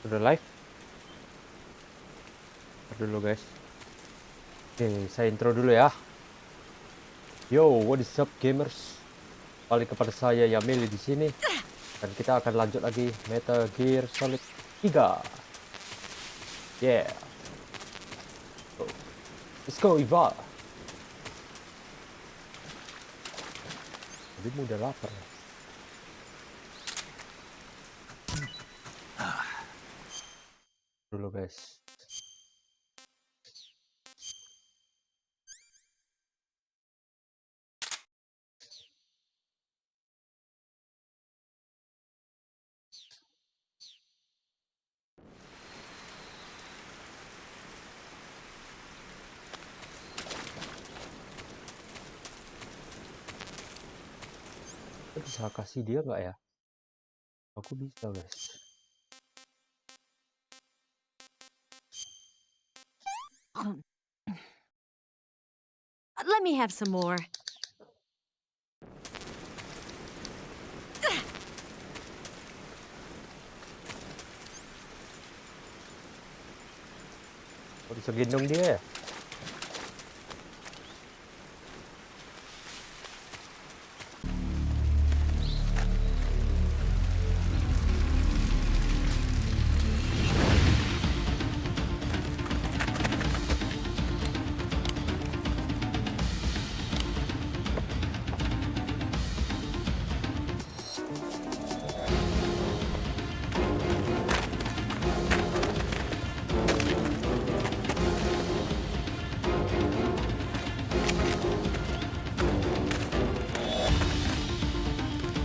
Udah live? Ntar dulu guys. Oke, saya intro dulu ya. Yo, what is up gamers? Balik kepada saya Yamil di sini. Dan kita akan lanjut lagi Metal Gear Solid 3. Yeah. So, let's go Iva. Jadi udah lapar ya. Dulu guys. Kita bisa kasih dia nggak ya? Aku bisa guys. Let me have some more. Kok bisa gendong dia ya?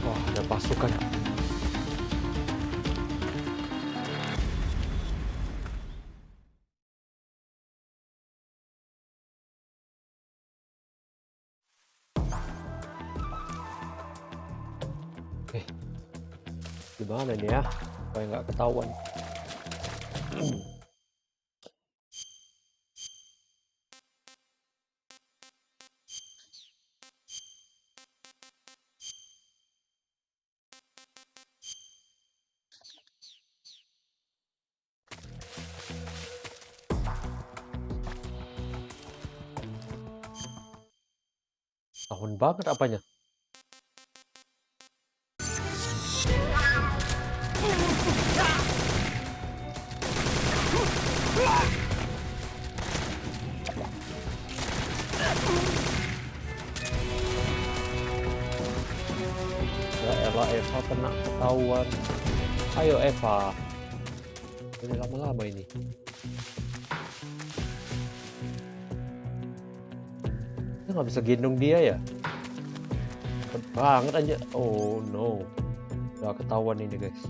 Wah, ada pasukan. Gimana nih ya? Supaya nggak ketahuan. Tahun banget apanya? Ya elah Eva kena ketahuan. Ayo Eva. Ini lama-lama ini. Kita nggak bisa gendong dia ya? Cepet banget aja. Oh no. Udah ketahuan ini guys.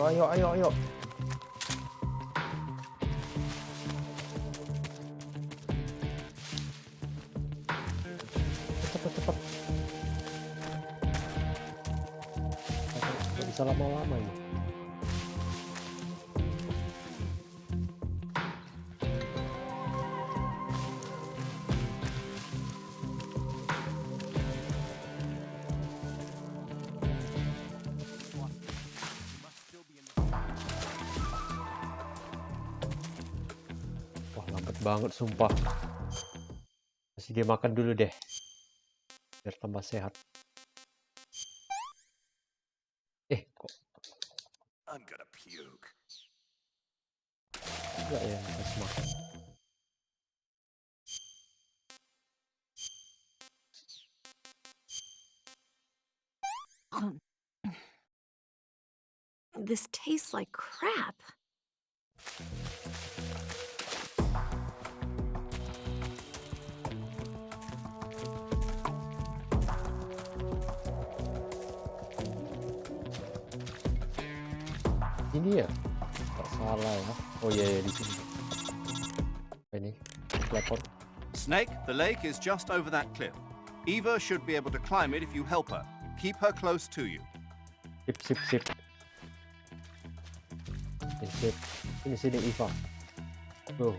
Ayo. Cepet. Nggak bisa lama-lama ini. Wah, lambat banget sumpah. Kasih dia makan dulu deh. Biar tambah sehat. Kok I'm gonna puke. enggak ya kasih makan? This tastes like crap. Ini ya? Nggak salah ya. Oh iya di sini. Ini telepon. Snake, the lake is just over that cliff. Eva should be able to climb it if you help her. Keep her close to you. Sip. Ini sini Iva. Tuh.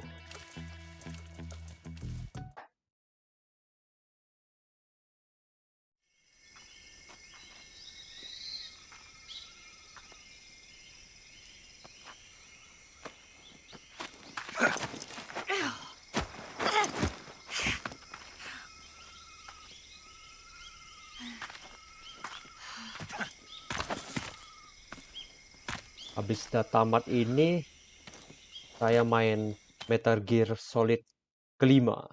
Habis tamat ini, saya main Metal Gear Solid kelima.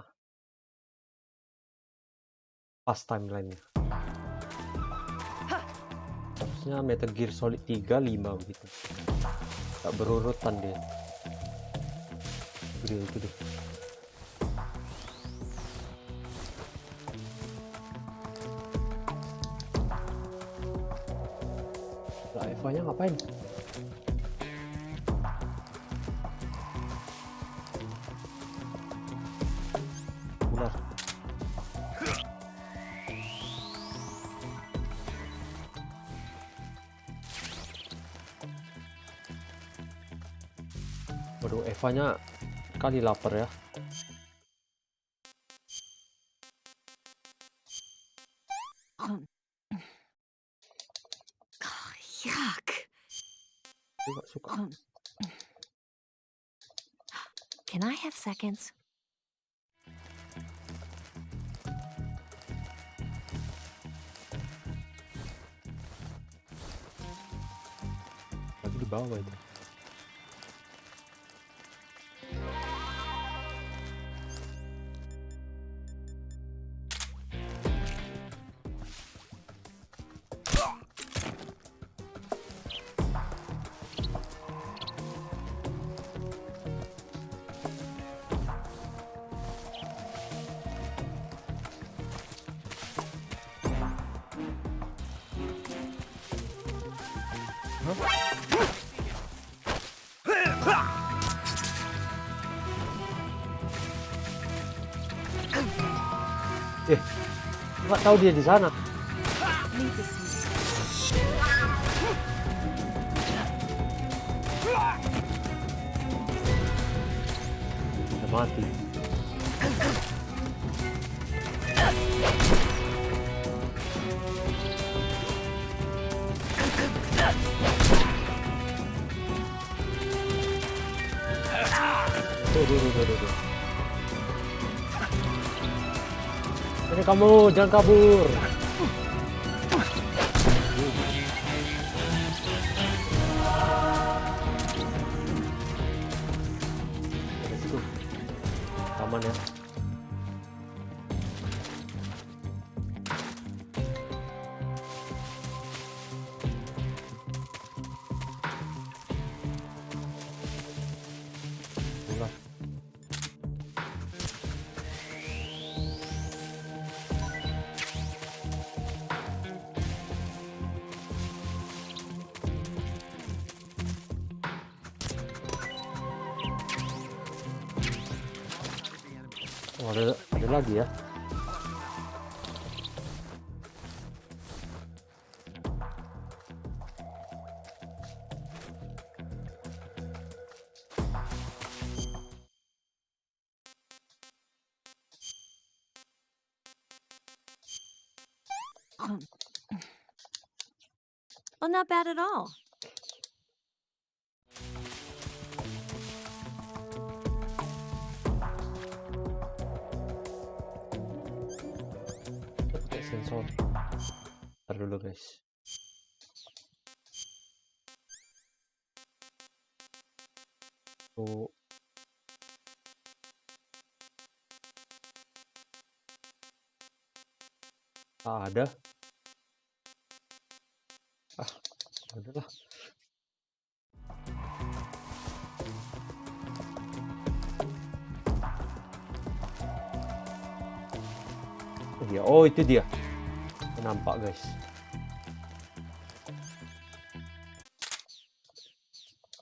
Pas timelinenya. Harusnya Metal Gear Solid 3, 5 begitu. Tak berurutan deh. Itu deh. Lah, Eva-nya ngapain? Benar. Waduh, Eva-nya kali lapar ya. Yuck. Dia nggak suka. Can I have seconds? Lagi di bawah itu. Nggak tahu dia di sana. Need to see. Udah mati. Tuh. Ini kamu, jangan kabur. Dari situ. Aman ya. Ulah. Oh, ada lagi ya. Well, not bad at all. Kita pakai sensor. Ntar dulu guys. Tuh. Ada. Udahlah. Oh itu dia. Nampak guys.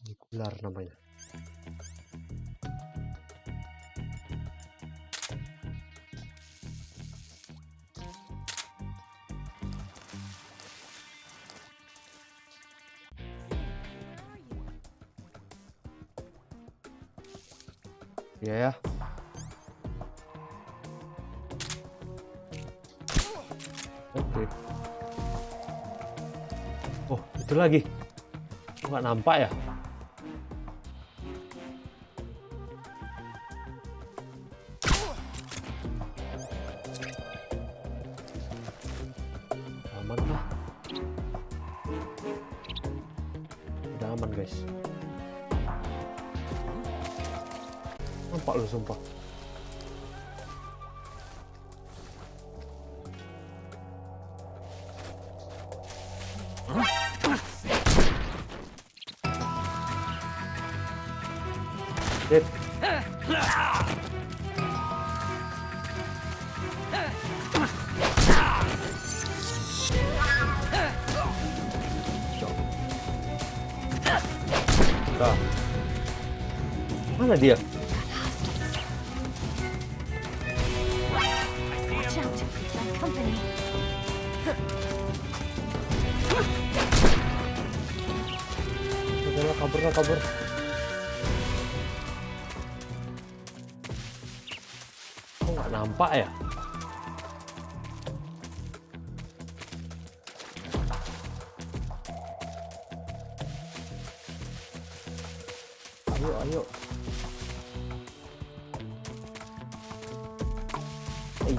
Ini ular namanya. Iya ya. Oke. Oh, itu lagi. Kok nggak nampak ya? Aman lah. Udah aman guys. Nampak lu sumpah. Dead. Nah. Mana dia? Watch out, my company. Udahlah, kabur. Kok nggak nampak ya? Ayo.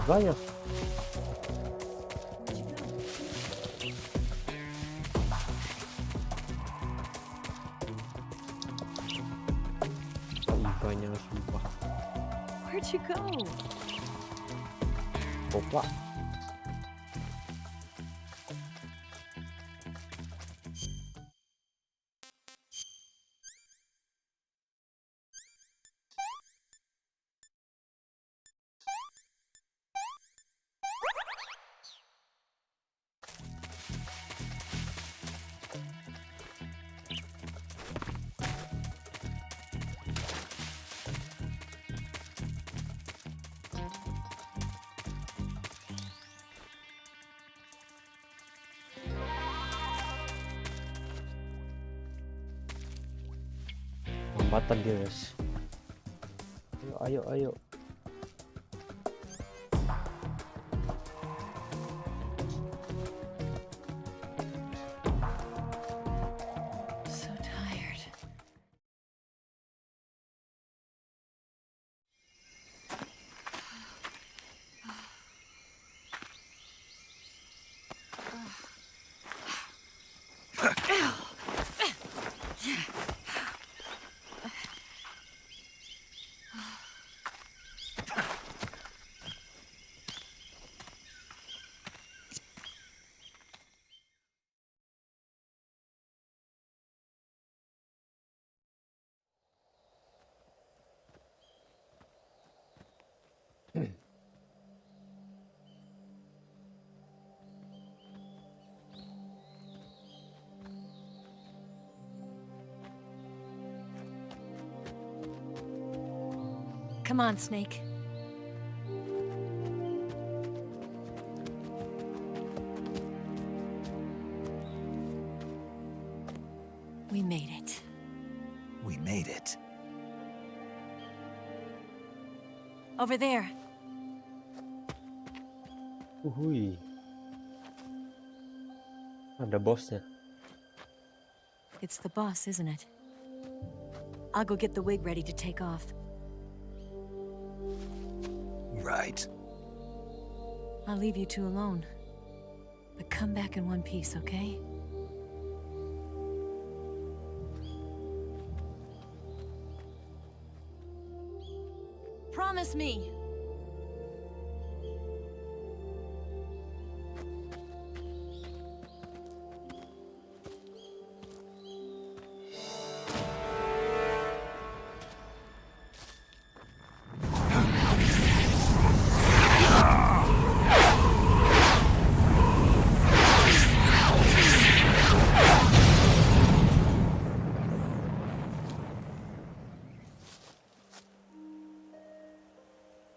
Banyak. Banyak sumpah. Where'd you go? Opa. Lompatan dia guys. Ayo. So tired. Come on, Snake. We made it. We made it. Over there. Uhui. Ada bosnya. It's the boss, isn't it? I'll go get the wig ready to take off. Right. I'll leave you two alone. But come back in one piece, okay? Promise me!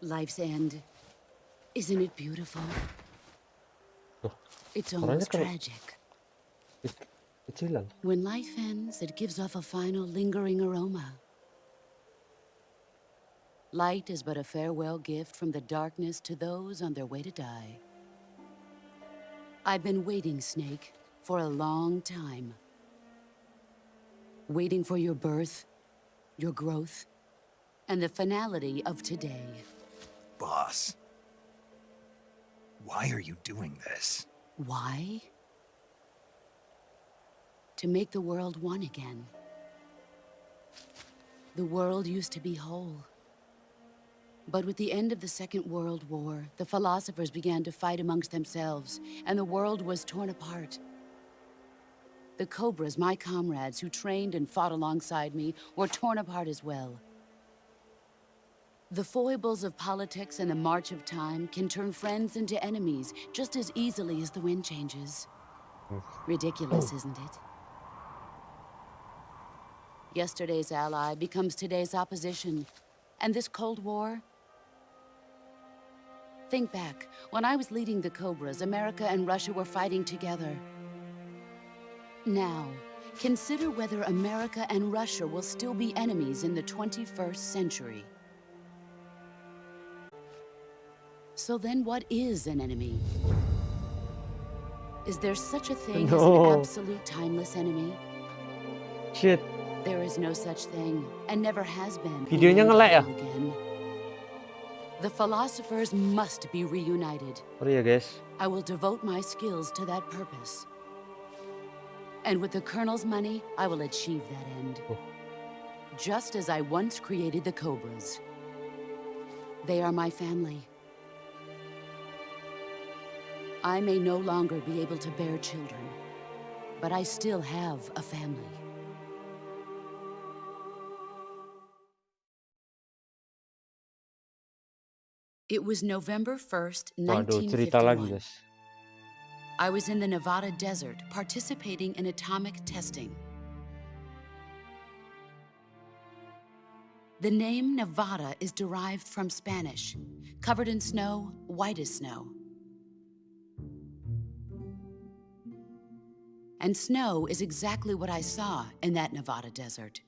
Life's end. Isn't it beautiful? Tuh, It's suaranya almost kayak tragic. kecilan. When life ends, it gives off a final lingering aroma. Light is but a farewell gift from the darkness to those on their way to die. I've been waiting, Snake, for a long time. Waiting for your birth, your growth, and the finality of today. Boss. Why are you doing this? Why? To make the world one again. The world used to be whole. But with the end of the Second World War, the philosophers began to fight amongst themselves, and the world was torn apart. The Cobras, my comrades who trained and fought alongside me, were torn apart as well. The foibles of politics and the march of time can turn friends into enemies just as easily as the wind changes. Ridiculous, isn't it? Yesterday's ally becomes today's opposition. And this Cold War? Think back. When I was leading the Cobras, America and Russia were fighting together. Now, consider whether America and Russia will still be enemies in the 21st century. So then what is an enemy? Is there such a thing as an No. absolute timeless enemy? Shit. There is no such thing, and never has been. Videonya in nge-lag ya? again. The philosophers must be reunited. Sorry ya guys. I will devote my skills to that purpose. And with the Colonel's money, I will achieve that end. Oh. Just as I once created the Cobras. They are my family. I may no longer be able to bear children, but I still have a family. It was November 1st, Waduh, cerita lagi 1951. guys. I was in the Nevada desert participating in atomic testing. The name Nevada is derived from Spanish, covered in snow, white as snow. And snow is exactly what I saw in that Nevada desert.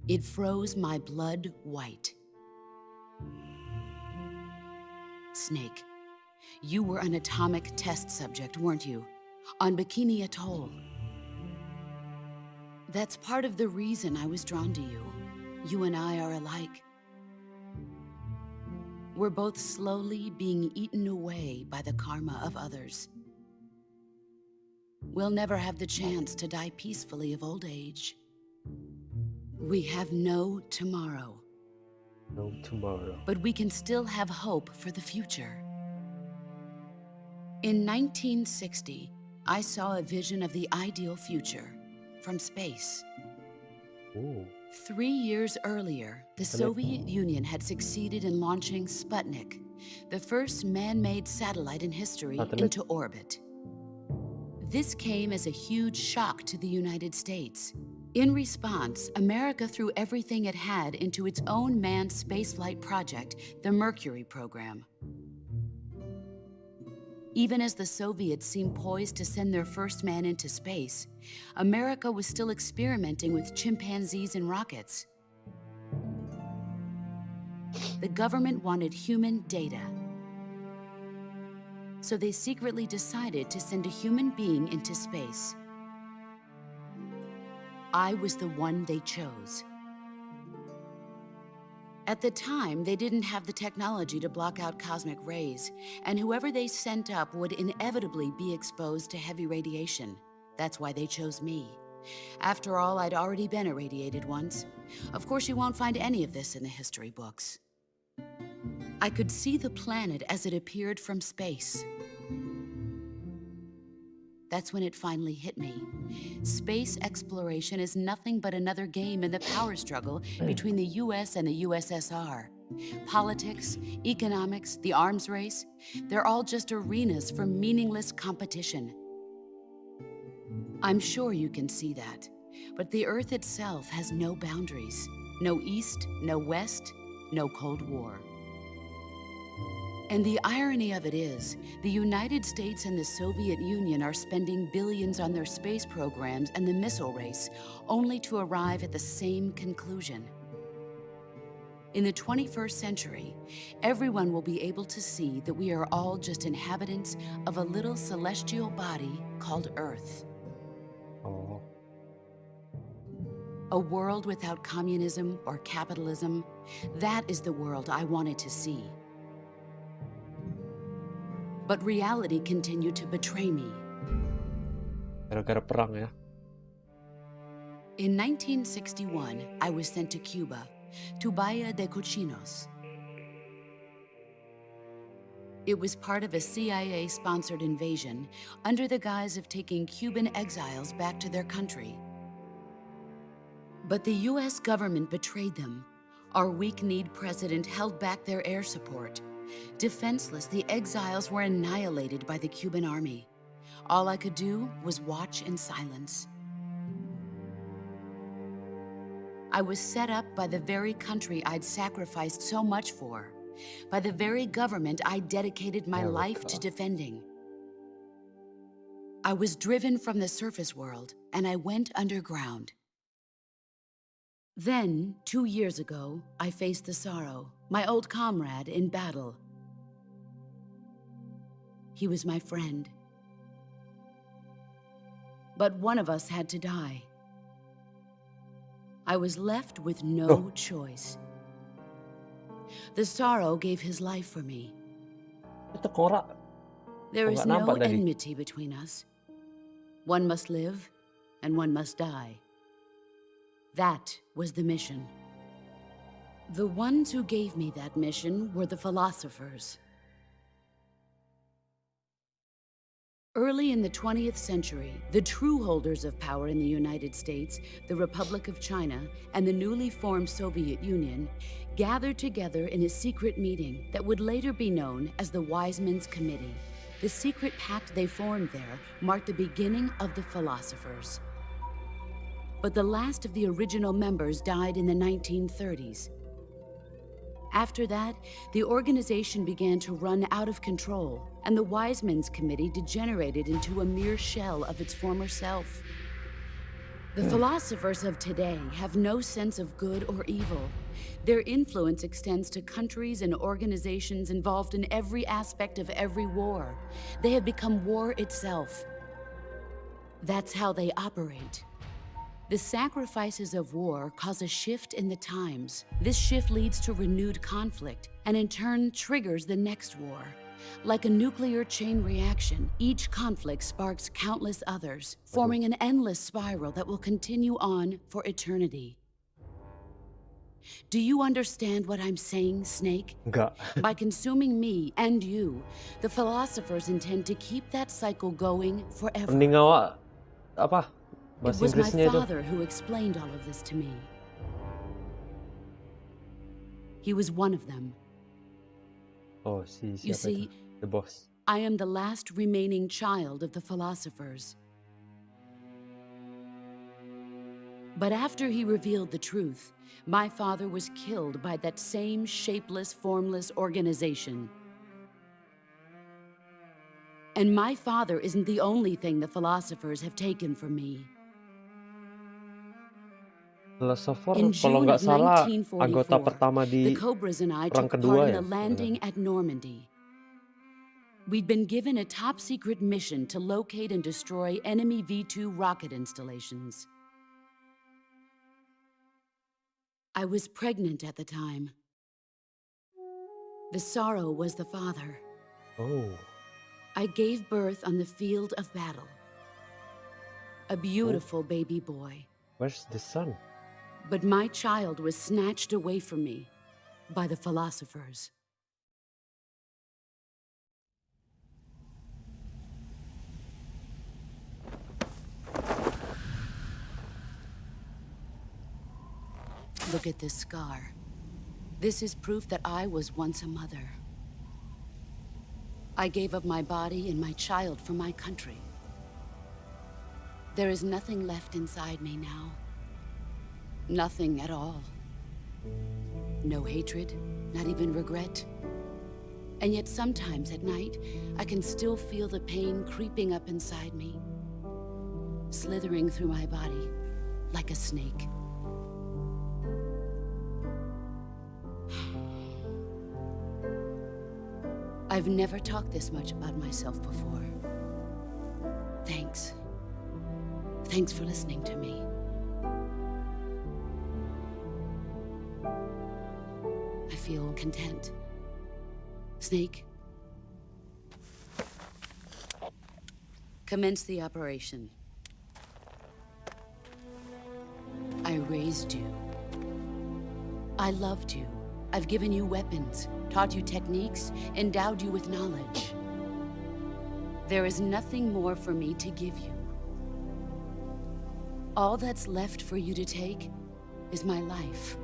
It froze my blood white. Snake, you were an atomic test subject, weren't you? On Bikini Atoll. That's part of the reason I was drawn to you. You and I are alike. We're both slowly being eaten away by the karma of others. We'll never have the chance to die peacefully of old age. We have no tomorrow. No tomorrow. But we can still have hope for the future. In 1960, I saw a vision of the ideal future from space. Ooh. 3 years earlier, the Soviet Union had succeeded in launching Sputnik, the first man-made satellite in history, Satellite. into orbit. This came as a huge shock to the United States. In response, America threw everything it had into its own manned spaceflight project, the Mercury program. Even as the Soviets seemed poised to send their first man into space, America was still experimenting with chimpanzees and rockets. The government wanted human data. So they secretly decided to send a human being into space. I was the one they chose. At the time, they didn't have the technology to block out cosmic rays, and whoever they sent up would inevitably be exposed to heavy radiation. That's why they chose me. After all, I'd already been irradiated once. Of course, you won't find any of this in the history books. I could see the planet as it appeared from space. That's when it finally hit me. Space exploration is nothing but another game in the power struggle between the US and the USSR. Politics, economics, the arms race, they're all just arenas for meaningless competition. I'm sure you can see that, but the Earth itself has no boundaries. No East, no West, no Cold War. And the irony of it is, the United States and the Soviet Union are spending billions on their space programs and the missile race, only to arrive at the same conclusion. In the 21st century, everyone will be able to see that we are all just inhabitants of a little celestial body called Earth. Oh. A world without communism or capitalism, that is the world I wanted to see. But reality continued to betray me. Gara-gara perang ya. In 1961, I was sent to Cuba, to Bahia de Cochinos. It was part of a CIA-sponsored invasion under the guise of taking Cuban exiles back to their country. But the US government betrayed them. Our weak-kneed president held back their air support. Defenseless, the exiles were annihilated by the Cuban army. All I could do was watch in silence. I was set up by the very country I'd sacrificed so much for, by the very government I dedicated my life to defending. I was driven from the surface world, and I went underground. Then, 2 years ago, I faced the sorrow, my old comrade in battle. He was my friend. But one of us had to die. I was left with no choice. The sorrow gave his life for me. Itu Kora. There Oh, is nggak no nampak tadi. enmity between us. One must live, and one must die. That was the mission. The ones who gave me that mission were the philosophers. Early in the 20th century, the true holders of power in the United States, the Republic of China, and the newly formed Soviet Union gathered together in a secret meeting that would later be known as the Wise Men's Committee. The secret pact they formed there marked the beginning of the philosophers. But the last of the original members died in the 1930s. After that, the organization began to run out of control, and the Wise Men's Committee degenerated into a mere shell of its former self. The philosophers of today have no sense of good or evil. Their influence extends to countries and organizations involved in every aspect of every war. They have become war itself. That's how they operate. The sacrifices of war cause a shift in the times. This shift leads to renewed conflict, and in turn triggers the next war. Like a nuclear chain reaction, each conflict sparks countless others, forming an endless spiral that will continue on for eternity. Do you understand what I'm saying, Snake? Enggak. By consuming me and you, the philosophers intend to keep that cycle going forever. Mending awak apa? It Bahasa was my Inggrisnya itu. father who explained all of this to me. He was one of them. Oh, You siapa see, itu? The boss. I am the last remaining child of the philosophers. But after he revealed the truth, my father was killed by that same shapeless, formless organization. And my father isn't the only thing the philosophers have taken from me. Philosopher In kalau June nggak of salah anggota 1944, pertama the di Cobras and I perang took kedua part in ya. a landing at Normandy. We'd been given a top-secret mission to locate and destroy enemy V-2 rocket installations. I was pregnant at the time. The sorrow was the father. Oh, I gave birth on the field of battle. A beautiful baby boy. where's the sun? But my child was snatched away from me by the philosophers. Look at this scar. This is proof that I was once a mother. I gave up my body and my child for my country. There is nothing left inside me now. Nothing at all. No hatred, not even regret. And yet sometimes at night, I can still feel the pain creeping up inside me, slithering through my body like a snake. I've never talked this much about myself before. Thanks. Thanks for listening to me. I feel content. Snake, commence the operation. I raised you. I loved you. I've given you weapons, taught you techniques, endowed you with knowledge. There is nothing more for me to give you. All that's left for you to take is my life,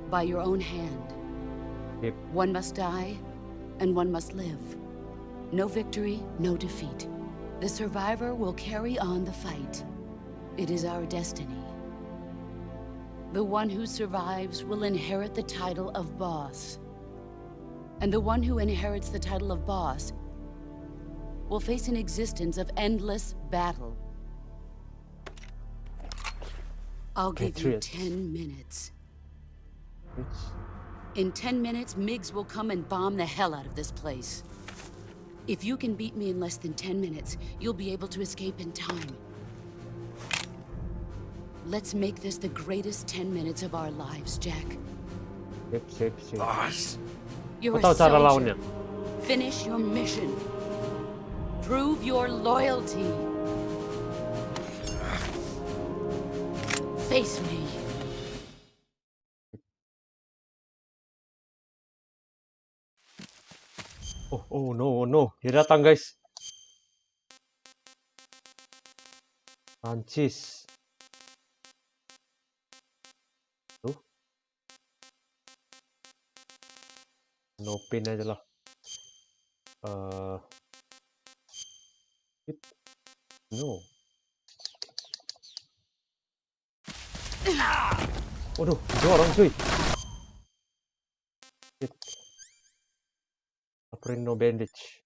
by your own hand. Yep. One must die, and one must live. No victory, no defeat. The survivor will carry on the fight. It is our destiny. The one who survives will inherit the title of boss. And the one who inherits the title of boss will face an existence of endless battle. I'll give you Patriots. 10 minutes. It's... In 10 minutes, MiGs will come and bomb the hell out of this place. If you can beat me in less than 10 minutes, you'll be able to escape in time. Let's make this the greatest 10 minutes of our lives, Jack. Sip. Boss. You're Kau a tahu cara soldier. lawannya? Finish your mission. Prove your loyalty. Face me. Oh no, dia datang guys. Prancis. Tuh. No pin aja lah. No. Waduh, itu orang cuy. Shit. Offering no bandage.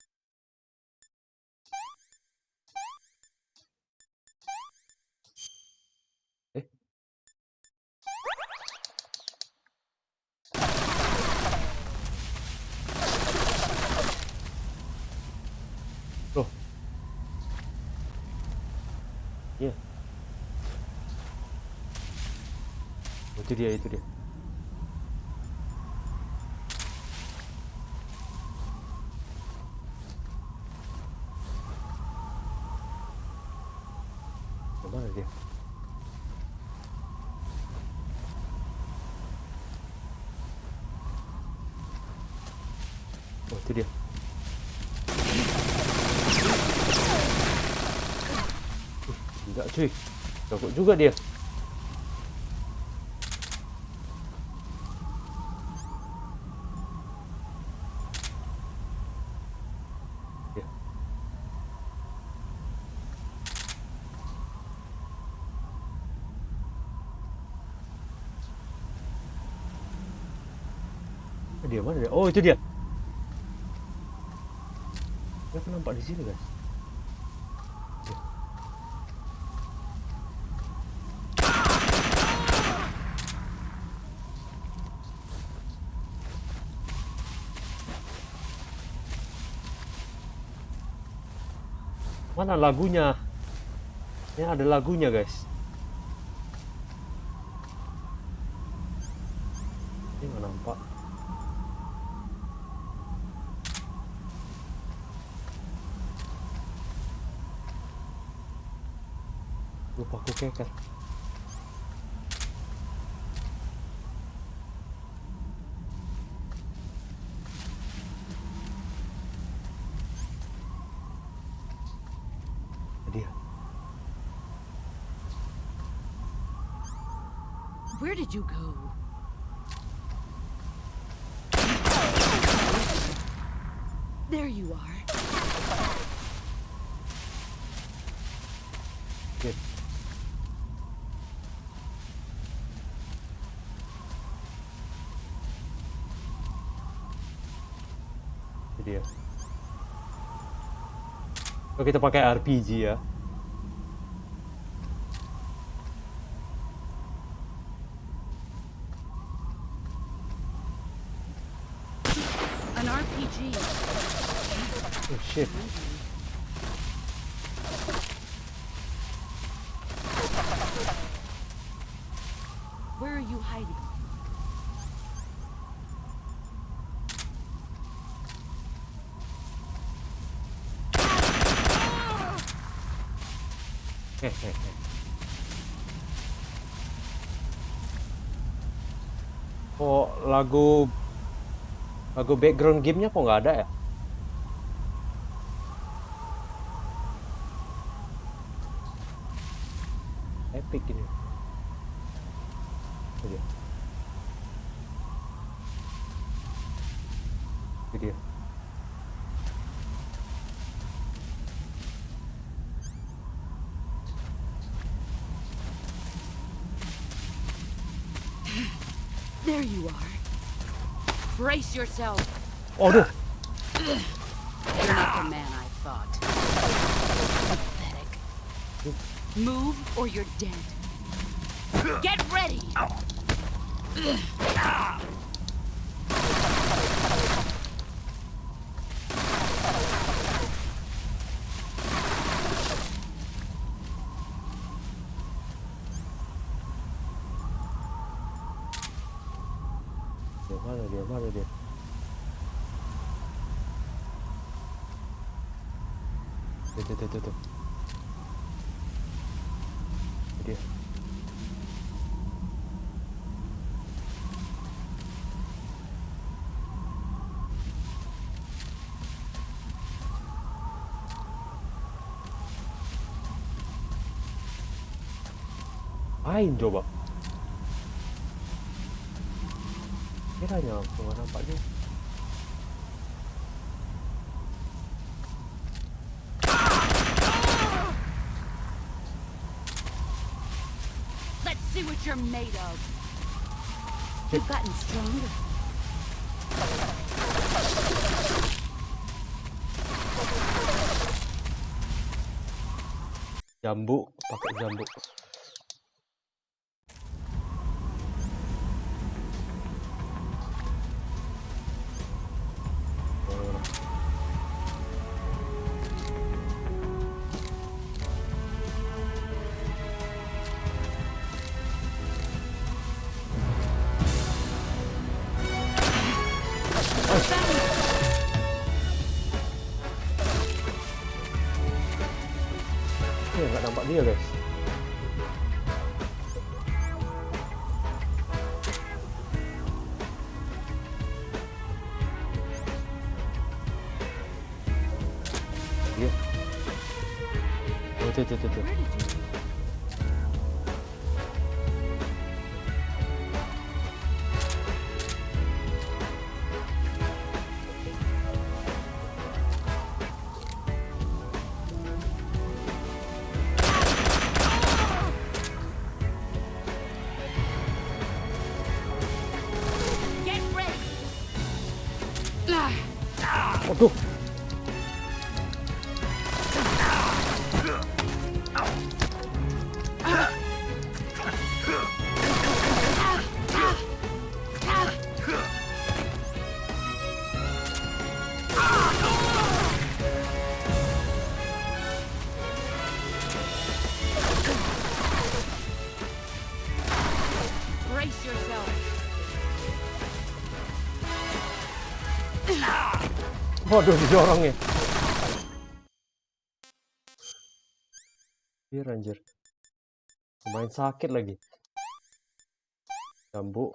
Loh. Iya. Itu dia. Mana dia? Oh, itu dia. Enggak cuy. Jago juga dia. Ya. Mana dia? Oh, itu dia. Dia kan nampak di sini, guys. Mana lagunya? Ini ada lagunya, guys. Ini nggak nampak. Lupa aku keker. Dia. Where did you go? There you are. Shit. Itu dia. Kalau kita pakai RPG ya. An RPG. Oh shit. Where are you hiding? Hehehe. Oh, lagu background gamenya kok nggak ada ya? Epic ini. Itu dia. Itu dia. There you are. Brace yourself. Aduh. You're not the man I thought. Pathetic. Move or you're dead. Get ready! Mana dia? Tuh. Dia. Main coba. Kiranya aku nggak nampak dia. Let's see what you're made of. You've gotten stronger. Jambu, pakai jambu. Nggak nampak dia guys. Dia. Oh, tuh. Get ready! Aduh. Brace yourself. Waduh, didorong ya. Biar anjir. Lumayan sakit lagi. Jambu.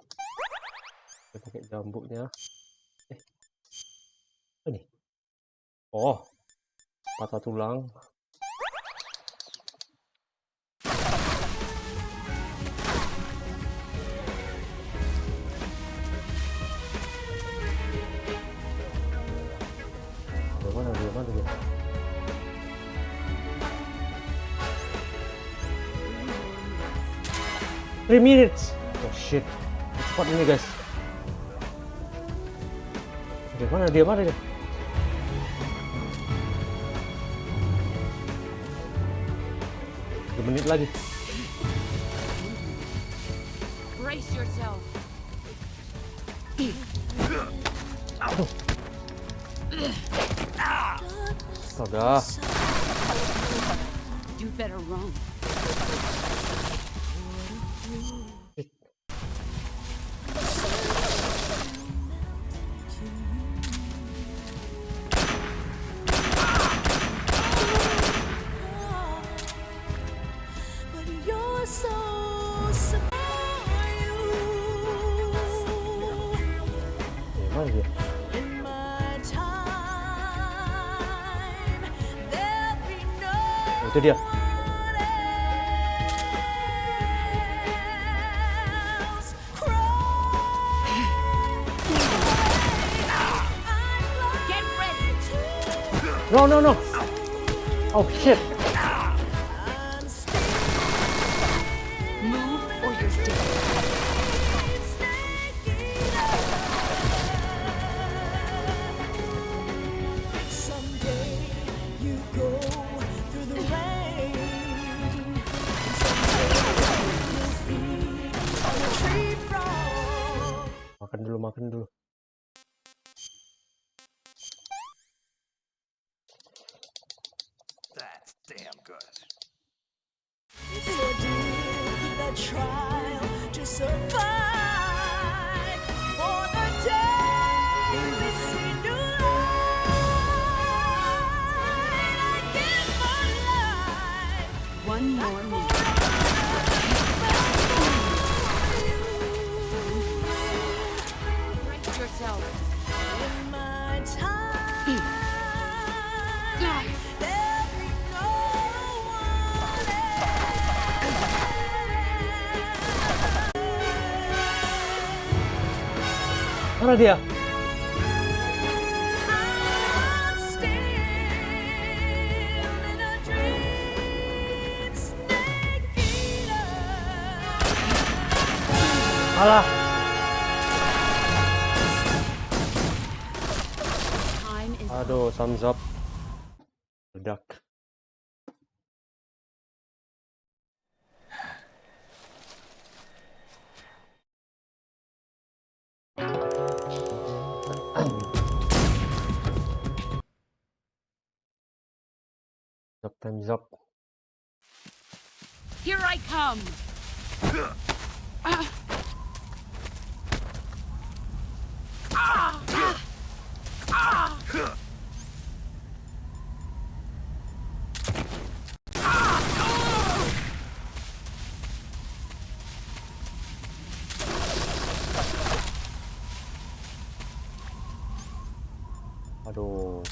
Kita pakai jambunya. Ini. Oh. Patah tulang. Mana dia? 3 minutes. Oh shit. Cepat ini guys. Mana dia? 2 menit lagi. Brace yourself. Aduh. Astaga. You'd better run. Mana dia? Oh, itu dia. Get ready. No, no, no. Oh shit. Move or you're dead. Makan dulu, makan dulu. That's damn good. One more minute. Brace yourself. Mana dia? Alah. Time is Aduh, thumbs up. Ledak. Thumbs up. Here I come. Aduh.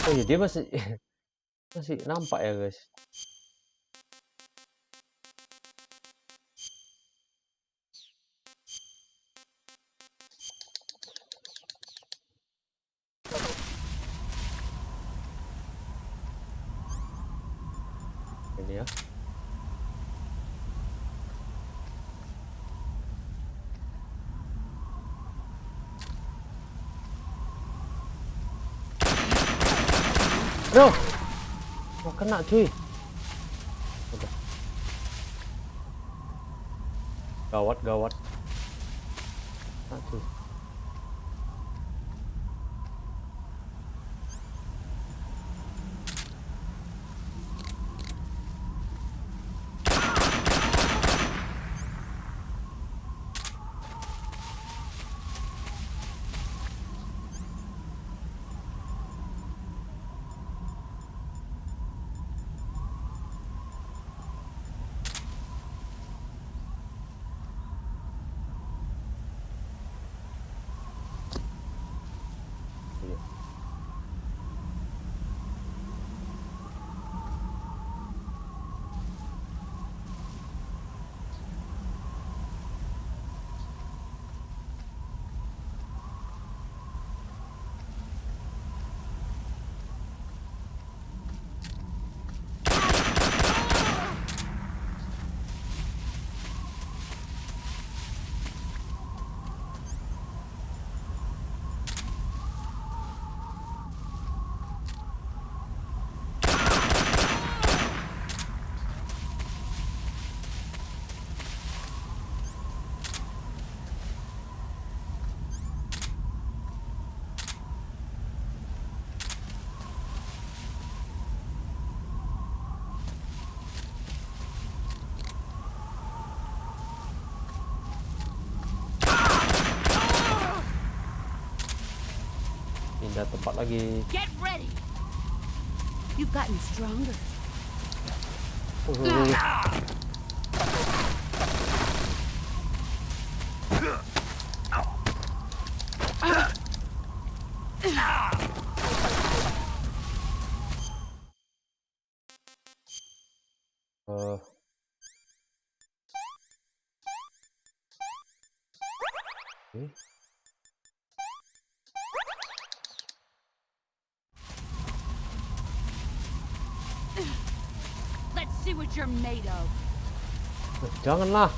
Oh iya, dia masih masih nampak ya, guys. Ini ya. Aduh. Oh, kena cuy. Udah. Gawat, gawat. Kena cuy. lompat lagi. Get ready. You've gotten stronger. Uh. Uh. Okay. Let's see what you're made of. Janganlah.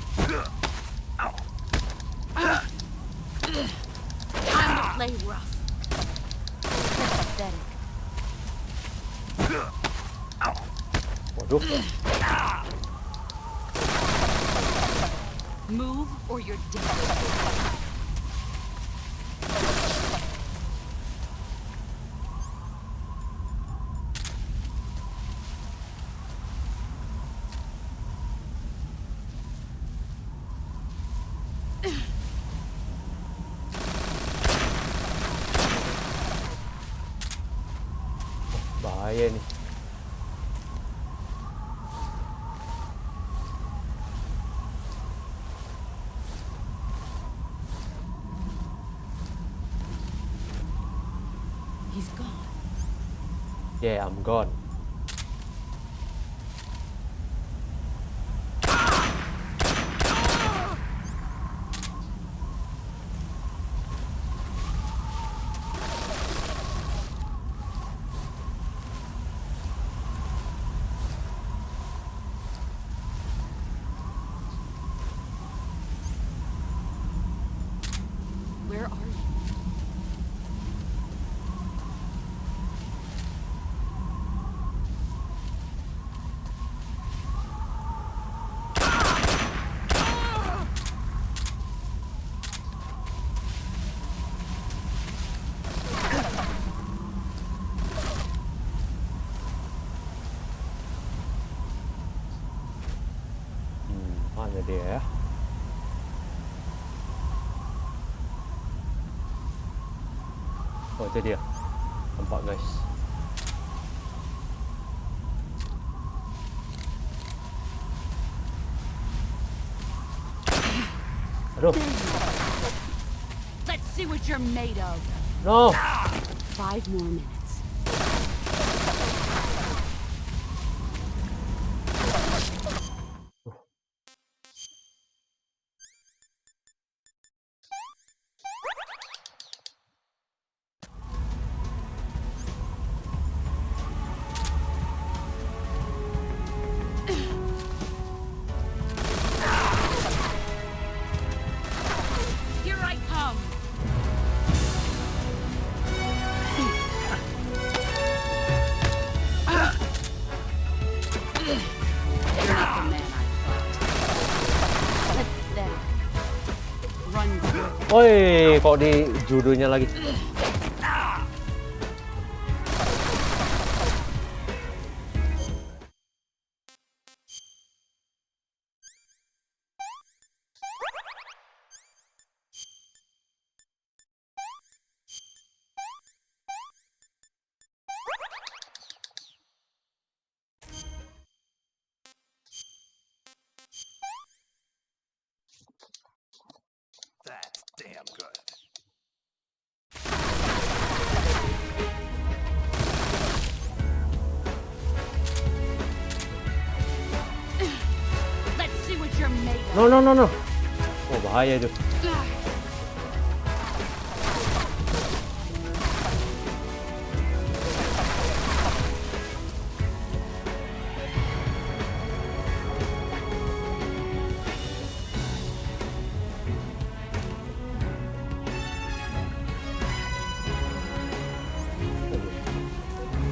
Time to play rough. Pathetic. Waduh. Move or you're dead. Bahaya nih. He's gone. Yeah, I'm gone. Where are you? Mana dia ya? Oh, itu dia. Nampak guys. Aduh. Let's see what you're made of. No. 5 more minutes. Here I come. You're not the man I thought. Pathetic. Run quick. Woi, kok di judonya lagi? That's damn good. Let's see what you're made of. No, no, no, no. Oh, bahaya itu.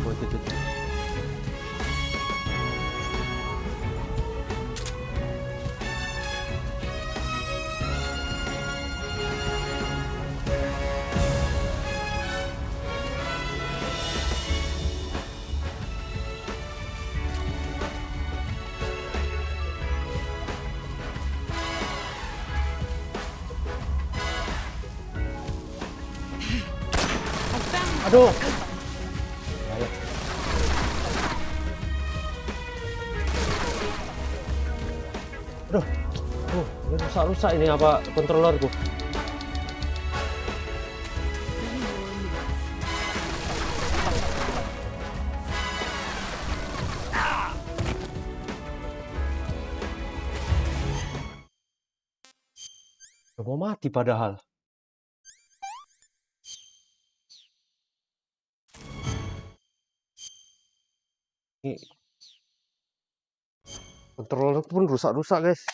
Oh, itu. Aduh. Ayo. Aduh. Ini rusak-rusak ini apa kontrolerku. Udah mau mati padahal. Ini controller pun rusak-rusak, guys.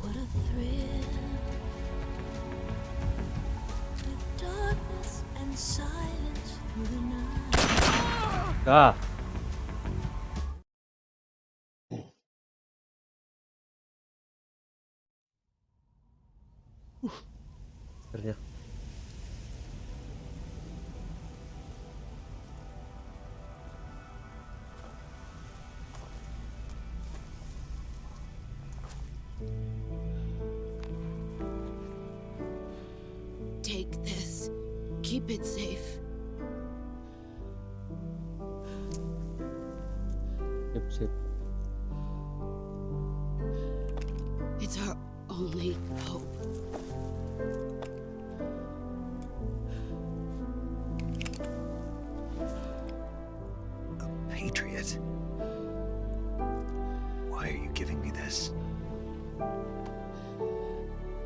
What a thrill. The darkness and silence through the night. Ah. Akhirnya. Take this. Keep it safe. Sip. It's our only hope. A patriot? Why are you giving me this?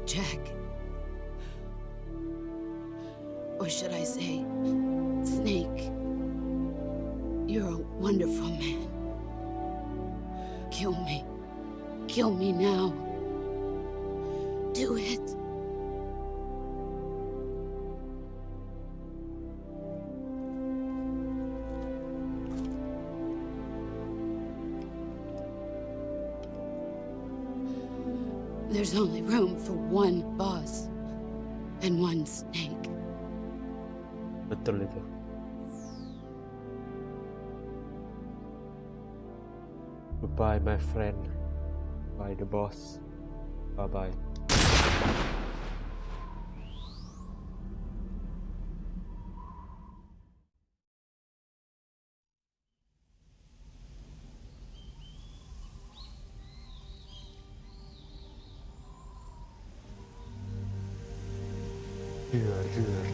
Jack. Or should I say, Snake. You're a wonderful man. Kill me. Kill me now. Do it. There's only room for one boss and one snake. Betul itu. Goodbye, my friend. Bye, the boss. Bye-bye. Duar.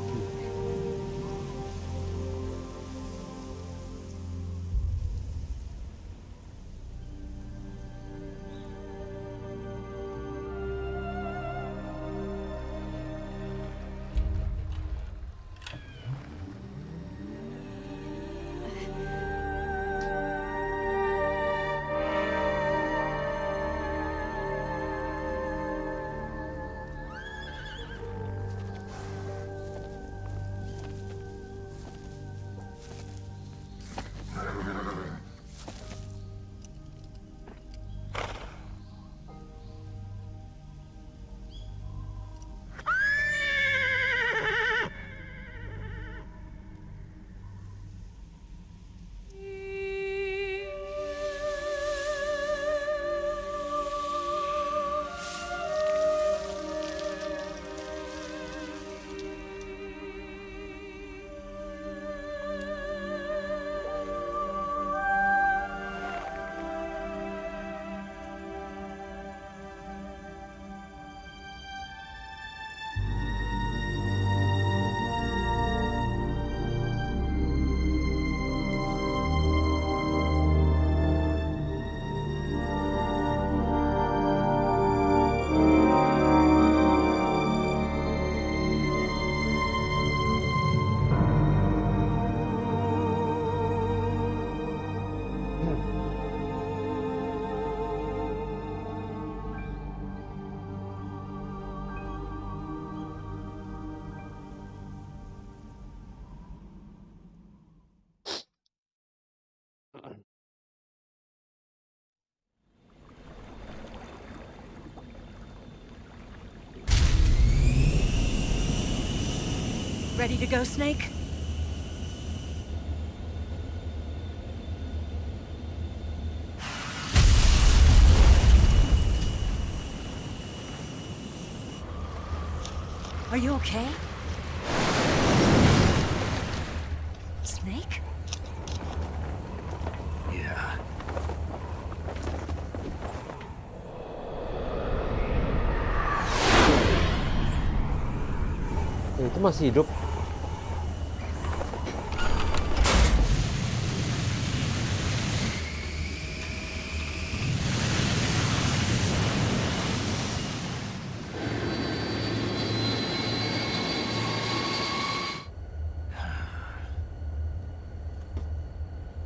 Ready to go, Snake? Are you okay? Snake? Yeah. Itu masih hidup.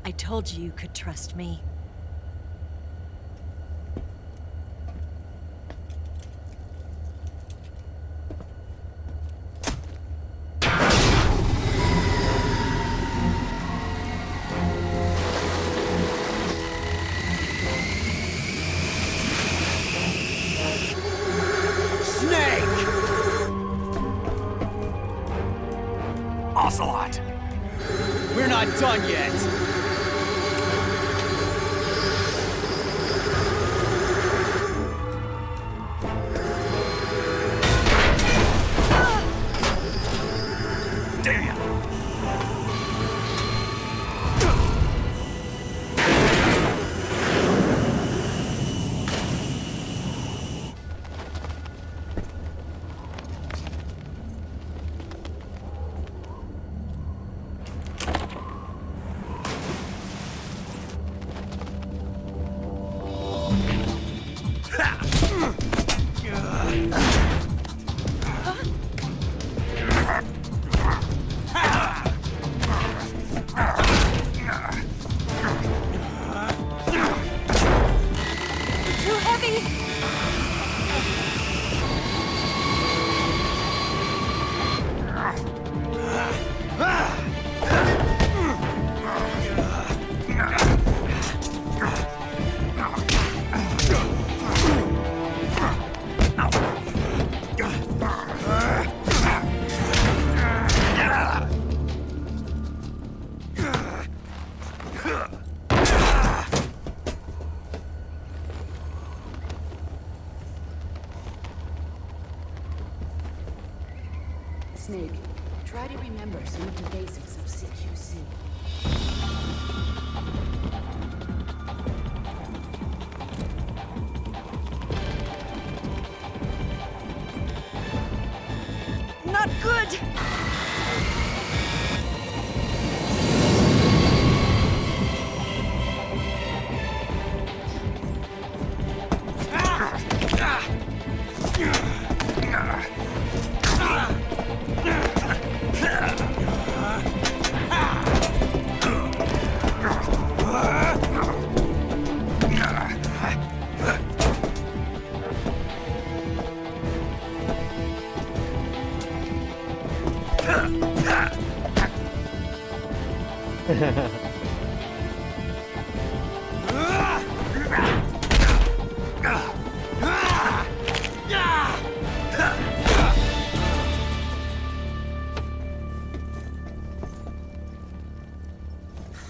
I told you you could trust me. Snake! Ocelot! We're not done yet! Damn! Too heavy! Snake, try to remember some of the basics of CQC. Not good!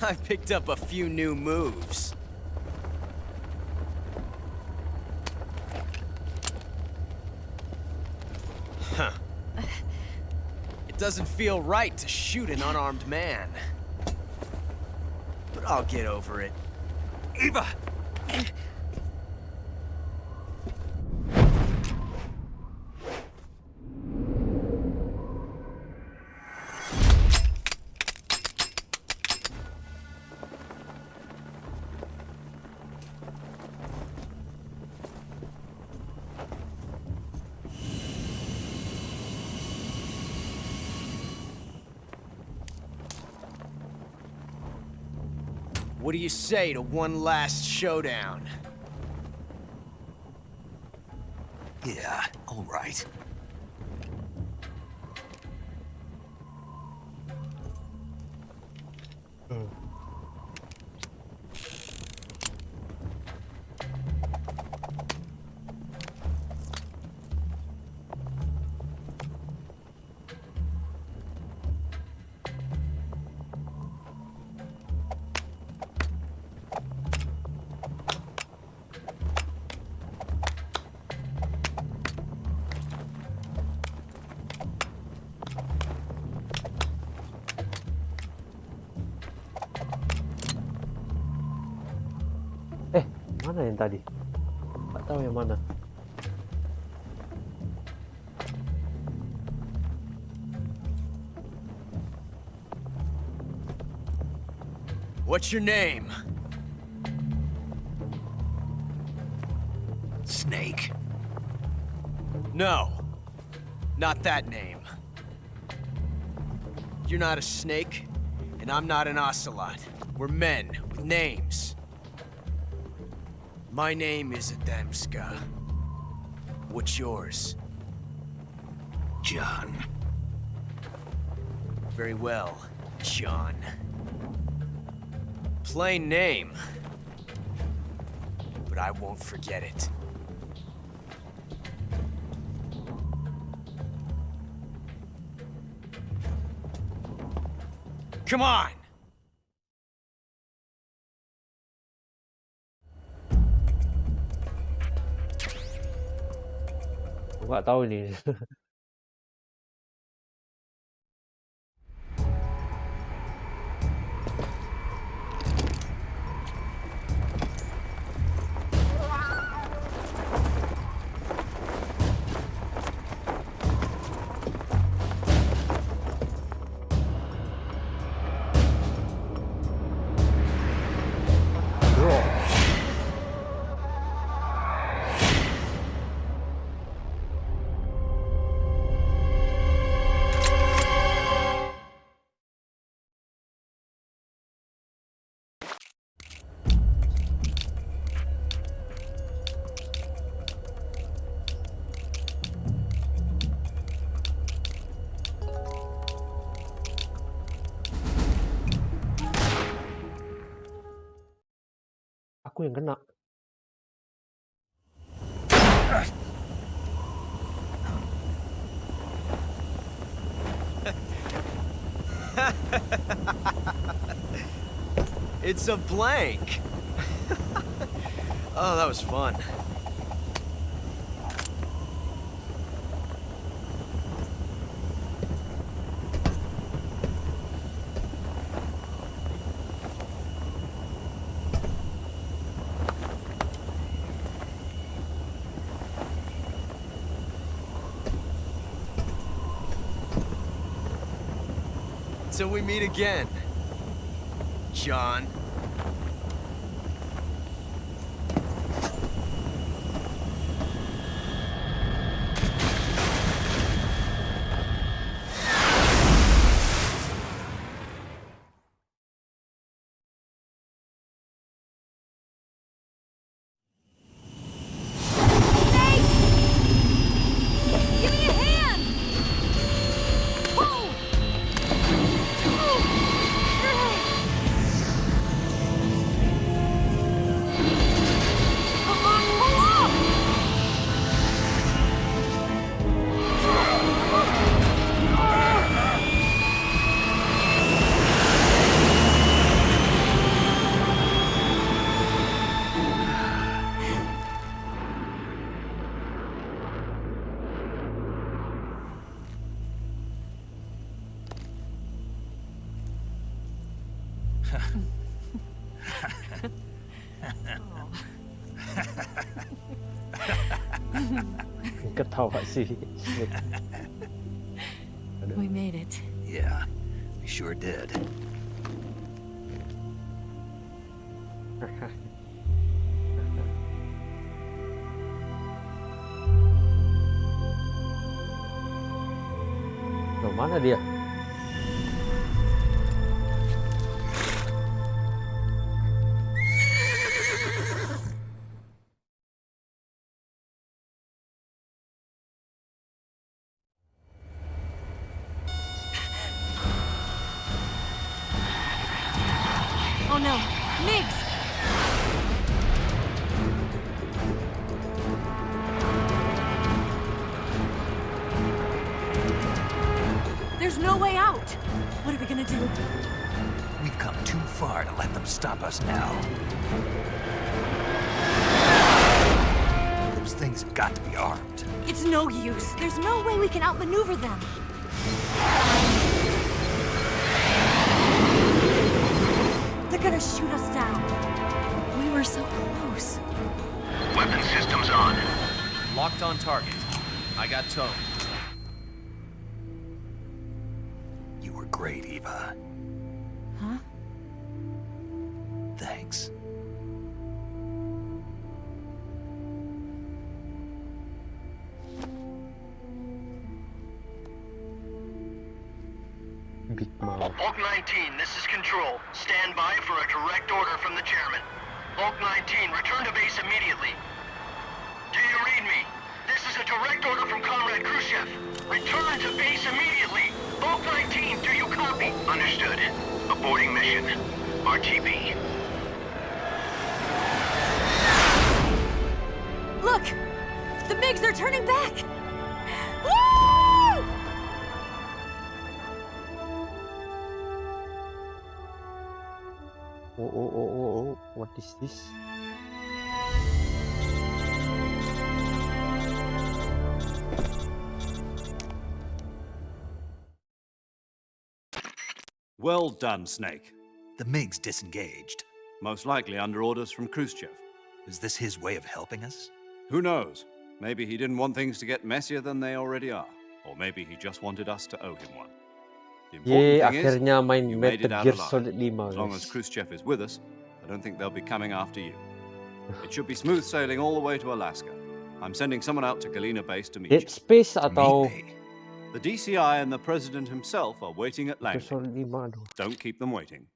I picked up a few new moves. Huh. It doesn't feel right to shoot an unarmed man. But I'll get over it. Eva! What do you say to one last showdown? Yeah, all right. Mana yang tadi? Tak tahu yang mana. What's your name? Snake. No. Not that name. You're not a snake, and I'm not an ocelot. We're men with names. My name is Adamska. What's yours? John. Very well, John. Plain name. But I won't forget it. Come on! Aku nggak tahu ini. Bro. Aku yang kena. It's a blank. Oh, that was fun. Till we meet again, John. Give me a hand! Pull! Come on, pull up! Ketawa sih. We made it. Yeah, we sure did. Loh, mana dia? Oh no, Migs! There's no way out! What are we gonna do? We've come too far to let them stop us now. Those things have got to be armed. It's no use. There's no way we can outmaneuver them. They're gonna shoot us down. We were so close. locked on target. I got towed. You were great, Eva. Huh? Thanks. Big mouth. Bulk 19, this is Control. Stand by for a direct order from the chairman. Bulk 19, return to base immediately. Do you read me? This is a direct order from Comrade Khrushchev. Return to base immediately. Bulk 19, do you copy? Understood. Aborting mission. RTB. Look! The MiGs are turning back! Woo! Oh, what is this? Well done, Snake. The MiGs disengaged. Most likely under orders from Khrushchev. Is this his way of helping us? Who knows? Maybe he didn't want things to get messier than they already are. Or maybe he just wanted us to owe him one. The Yeay, important thing is, akhirnya main you made it Metal out Gear alive. Solid 5, As long as guys. Khrushchev is with us, I don't think they'll be coming after you. It should be smooth sailing all the way to Alaska. I'm sending someone out to Galena Base to meet Dead you. Space To atau meet me. The DCI and the President himself are waiting at Metal Langley. Solid 5 aduh. Don't keep them waiting.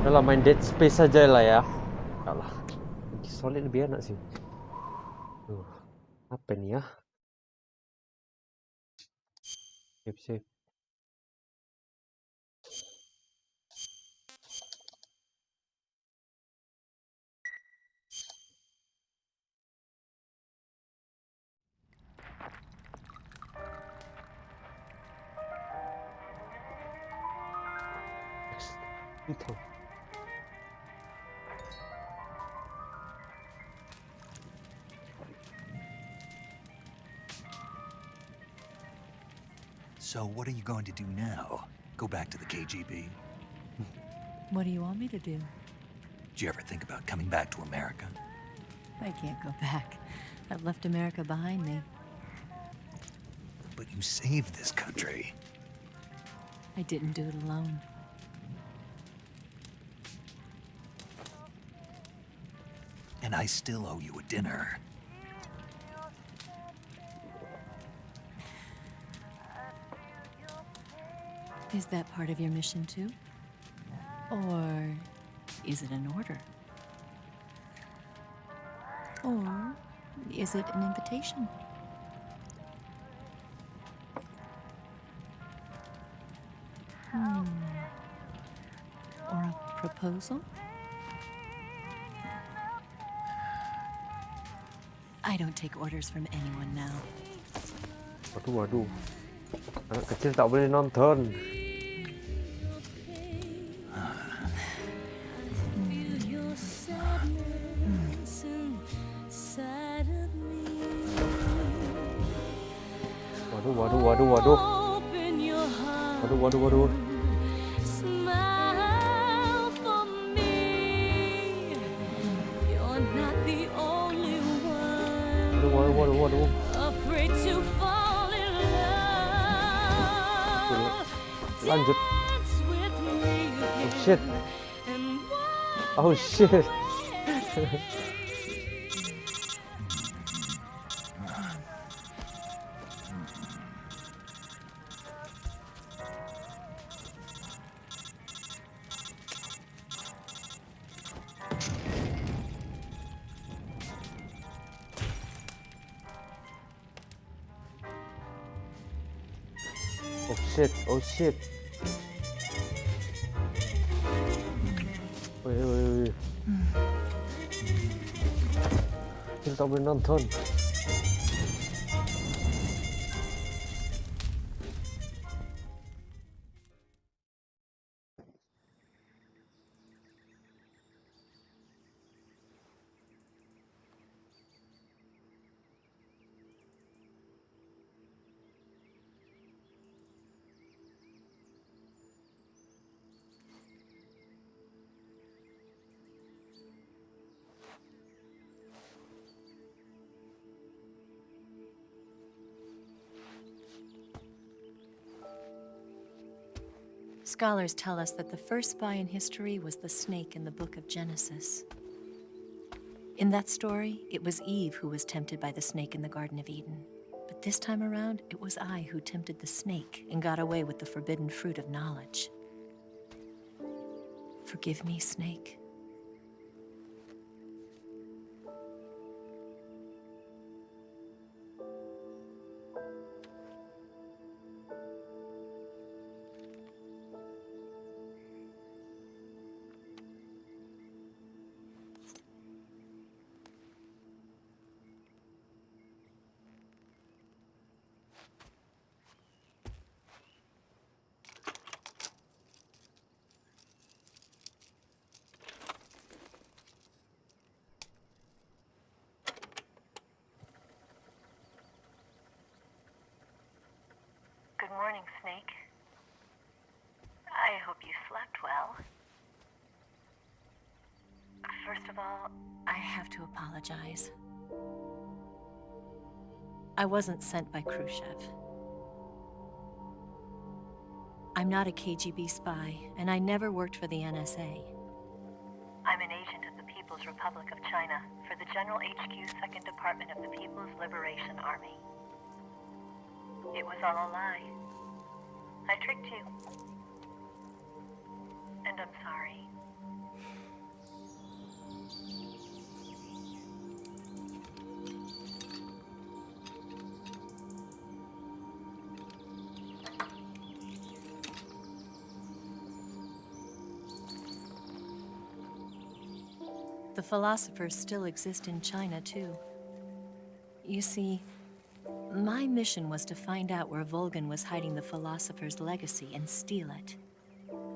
Udah lah, main Dead Space aja lah ya. Enggak lah. Metal Solid lebih enak sih. Apa nih ya? Save. Itu. So what are you going to do now? Go back to the KGB? What do you want me to do? Did you ever think about coming back to America? I can't go back. I've left America behind me. But you saved this country. I didn't do it alone. And I still owe you a dinner. Is that part of your mission too? Or is it an order? Or is it an invitation? Or a proposal? I don't take orders from anyone now. Waduh. Anak kecil tak boleh nonton. Waduh. Waduh. Afraid to fall in love. Lanjut. Dance with me. Oh shit. And Oh shit. Oh shit. Woi. Kita tak boleh nonton. Scholars tell us that the first spy in history was the snake in the book of Genesis. In that story, it was Eve who was tempted by the snake in the Garden of Eden. But this time around, it was I who tempted the snake and got away with the forbidden fruit of knowledge. Forgive me, snake. Good morning, Snake. I hope you slept well. First of all, I have to apologize. I wasn't sent by Khrushchev. I'm not a KGB spy, and I never worked for the NSA. I'm an agent of the People's Republic of China for the General HQ 2nd Department of the People's Liberation Army. It was all a lie. I tricked you. And I'm sorry. The philosophers still exist in China, too. You see, my mission was to find out where Volgin was hiding the philosopher's legacy and steal it.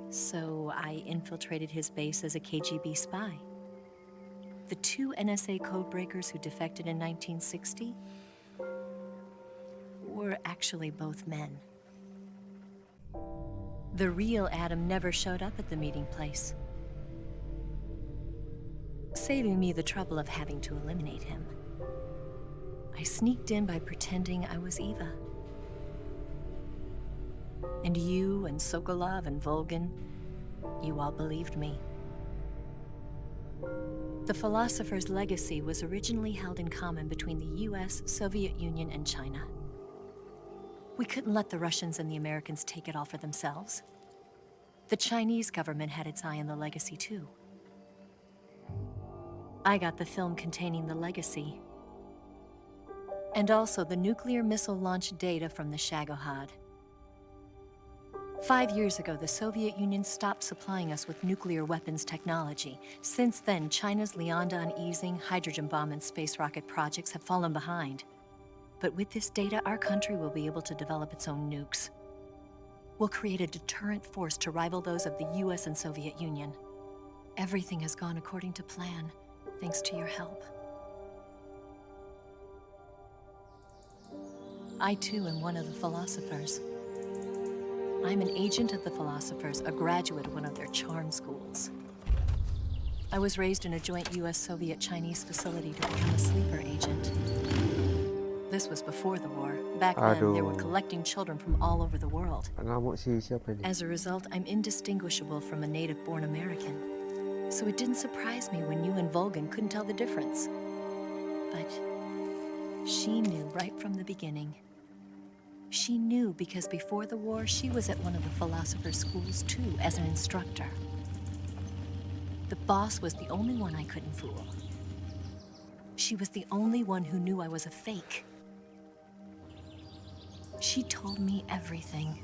So I infiltrated his base as a KGB spy. The two NSA codebreakers who defected in 1960 were actually both men. The real Adam never showed up at the meeting place, saving me the trouble of having to eliminate him. I sneaked in by pretending I was Eva. And you and Sokolov and Volgin, you all believed me. The philosopher's legacy was originally held in common between the US, Soviet Union, and China. We couldn't let the Russians and the Americans take it all for themselves. The Chinese government had its eye on the legacy too. I got the film containing the legacy, and also the nuclear missile launch data from the Shagohod. 5 years ago, the Soviet Union stopped supplying us with nuclear weapons technology. Since then, China's Liaodong easing, hydrogen bomb, and space rocket projects have fallen behind. But with this data, our country will be able to develop its own nukes. We'll create a deterrent force to rival those of the US and Soviet Union. Everything has gone according to plan, thanks to your help. I too am one of the philosophers. I'm an agent of the philosophers, a graduate of one of their charm schools. I was raised in a joint US-Soviet-Chinese facility to become a sleeper agent. This was before the war. Back then, they were collecting children from all over the world. Ngamuk si siapa ni? As a result, I'm indistinguishable from a native-born American. So it didn't surprise me when you and Volgin couldn't tell the difference. But she knew right from the beginning. She knew because before the war, she was at one of the philosopher's schools too, as an instructor. The boss was the only one I couldn't fool. She was the only one who knew I was a fake. She told me everything.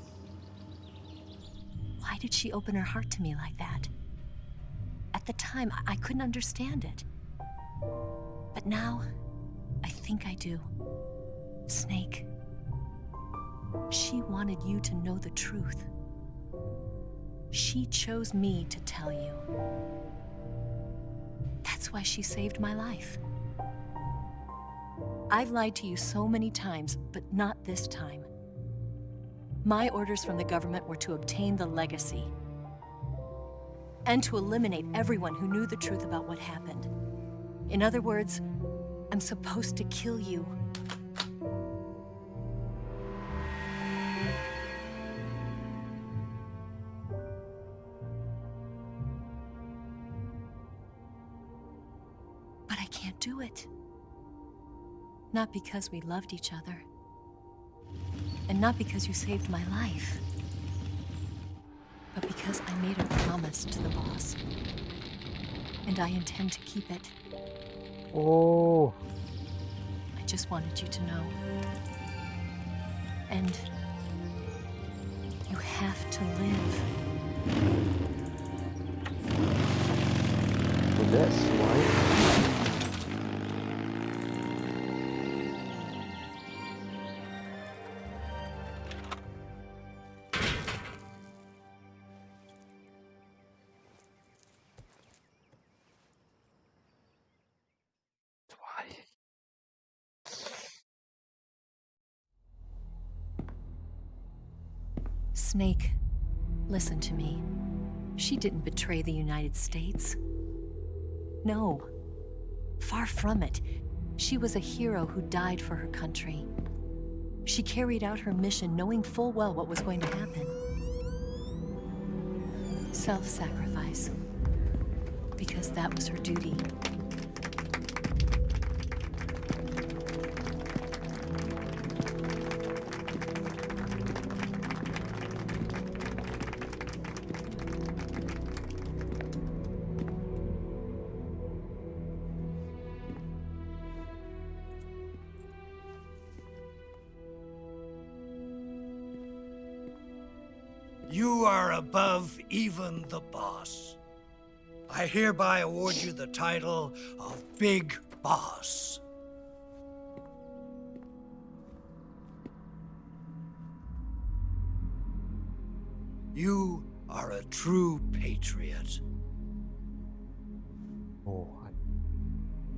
Why did she open her heart to me like that? At the time, I couldn't understand it. But now, I think I do. Snake. She wanted you to know the truth. She chose me to tell you. That's why she saved my life. I've lied to you so many times, but not this time. My orders from the government were to obtain the legacy and to eliminate everyone who knew the truth about what happened. In other words, I'm supposed to kill you. can't do it. Not because we loved each other. And not because you saved my life. But because I made a promise to the boss. And I intend to keep it. Oh, I just wanted you to know. And you have to live. so that's why. Snake, listen to me. She didn't betray the United States. No. Far from it. She was a hero who died for her country. She carried out her mission knowing full well what was going to happen. Self-sacrifice. Because that was her duty. You are above even the boss. I hereby award you the title of Big Boss. You are a true patriot. Oh,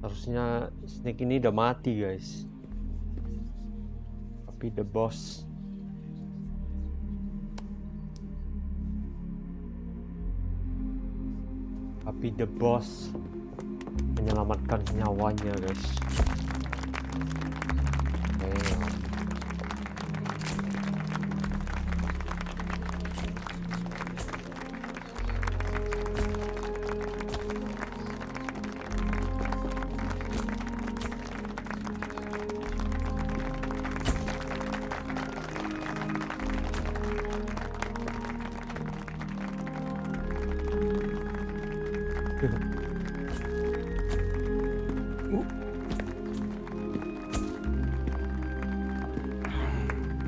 harusnya Snake ini udah mati, guys. Tapi the boss. Tapi the boss menyelamatkan nyawanya, guys.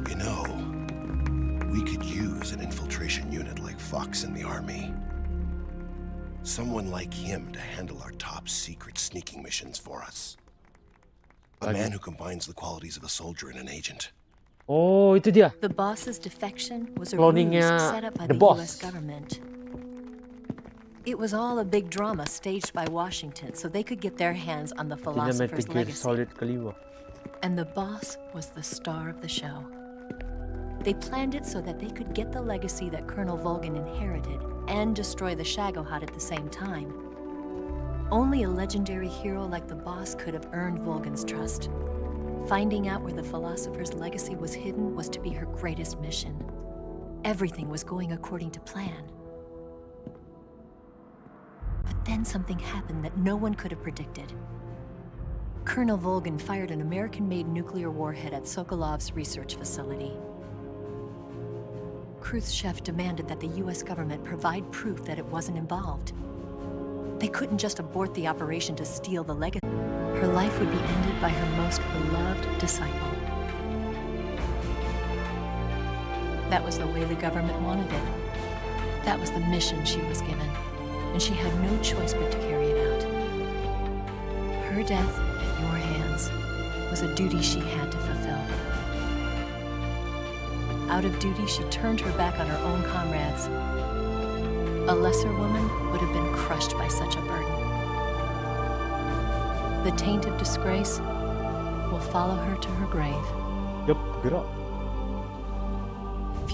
You know, we could use an infiltration unit like Fox in the army. Someone like him to handle our top secret sneaking missions for us. A man who combines the qualities of a soldier and an agent. Oh, itu dia. The boss's defection was a Cloningnya ruse set up by the the boss. US government. It was all a big drama staged by Washington so they could get their hands on the philosopher's Cinematic Gear legacy. Solid kelima. And the boss was the star of the show. They planned it so that they could get the legacy that Colonel Volgin inherited and destroy the Shagohod at the same time. Only a legendary hero like the boss could have earned Volgin's trust. Finding out where the philosopher's legacy was hidden was to be her greatest mission. Everything was going according to plan. But then something happened that no one could have predicted. Colonel Volgin fired an American-made nuclear warhead at Sokolov's research facility. Khrushchev demanded that the US government provide proof that it wasn't involved. They couldn't just abort the operation to steal the legacy. Her life would be ended by her most beloved disciple. That was the way the government wanted it. That was the mission she was given, and she had no choice but to carry it out. Her death at your hands was a duty she had to fulfill. Out of duty, she turned her back on her own comrades. A lesser woman would have been crushed by such a burden. The taint of disgrace will follow her to her grave. Yup, gerak.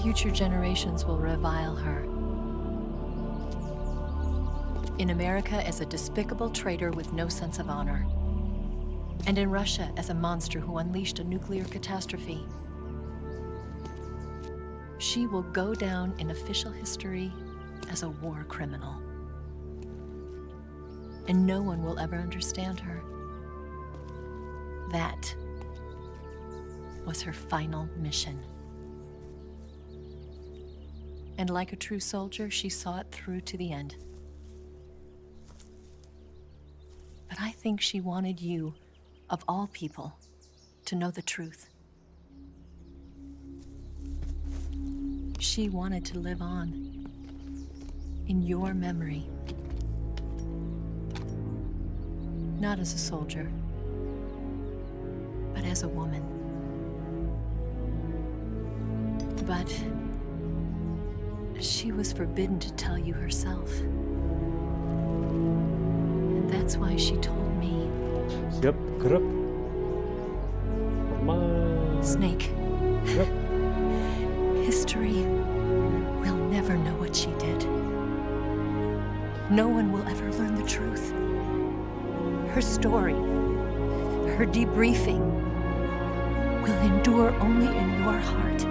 Future generations will revile her. In America as a despicable traitor with no sense of honor. And in Russia as a monster who unleashed a nuclear catastrophe. She will go down in official history as a war criminal. And no one will ever understand her. That was her final mission. And like a true soldier, she saw it through to the end. But I think she wanted you, of all people, to know the truth. She wanted to live on in your memory. Not as a soldier, but as a woman. But she was forbidden to tell you herself. And that's why she told me. Siap, gerak. Snake. History will never know what she did. No one will ever learn the truth. Her story, her debriefing, will endure only in your heart.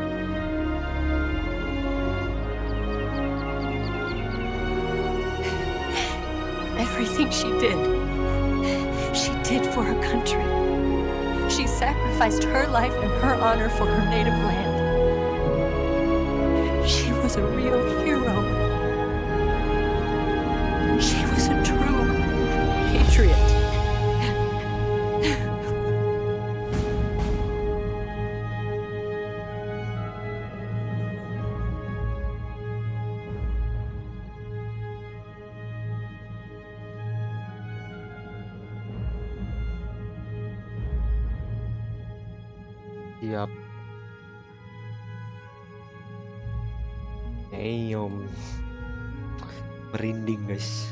Everything she did for her country. She sacrificed her life and her honor for her native land. She was a real hero. She was a true patriot. Siap. Damn. Merinding, guys.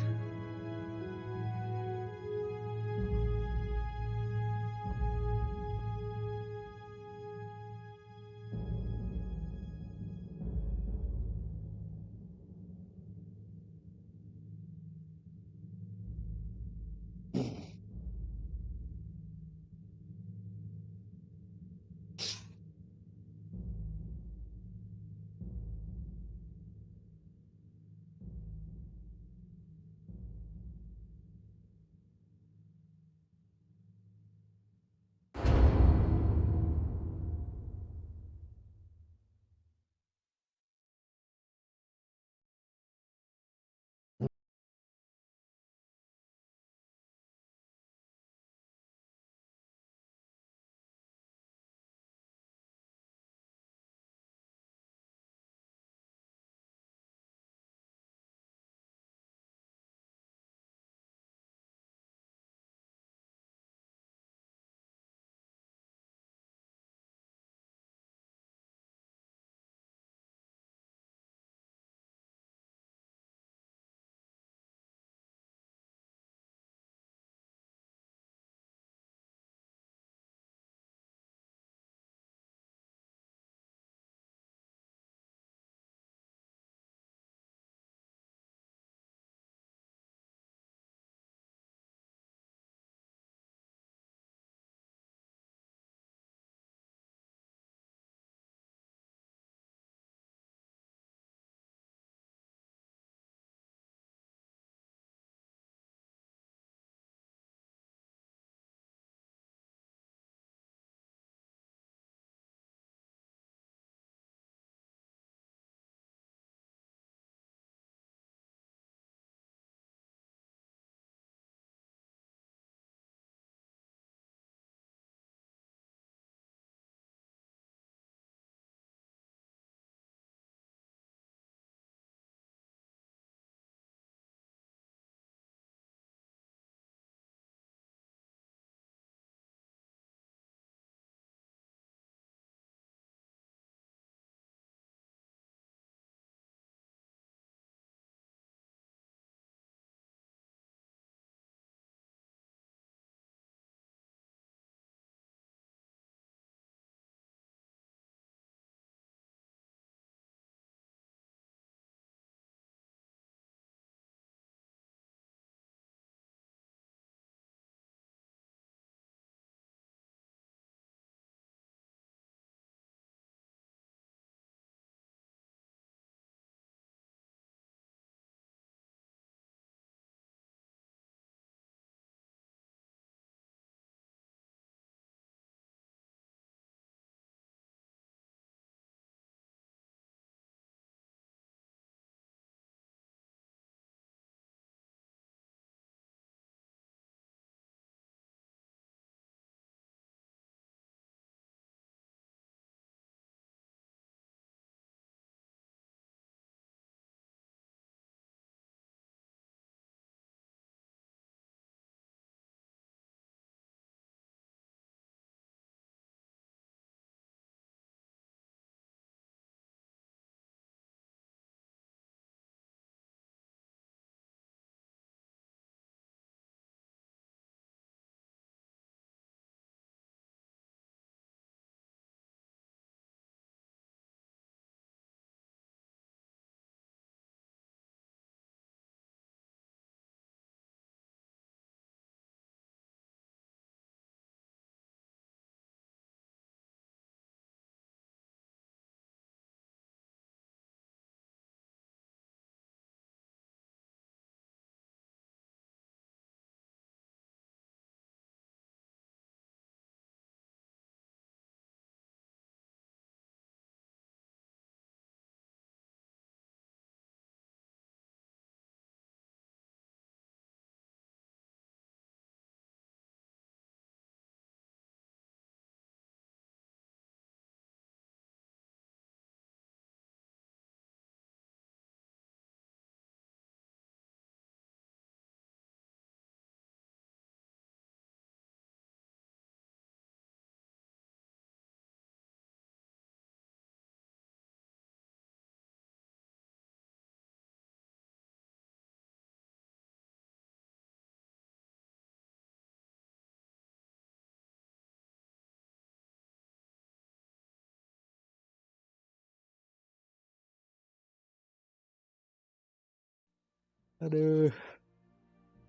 Aduh,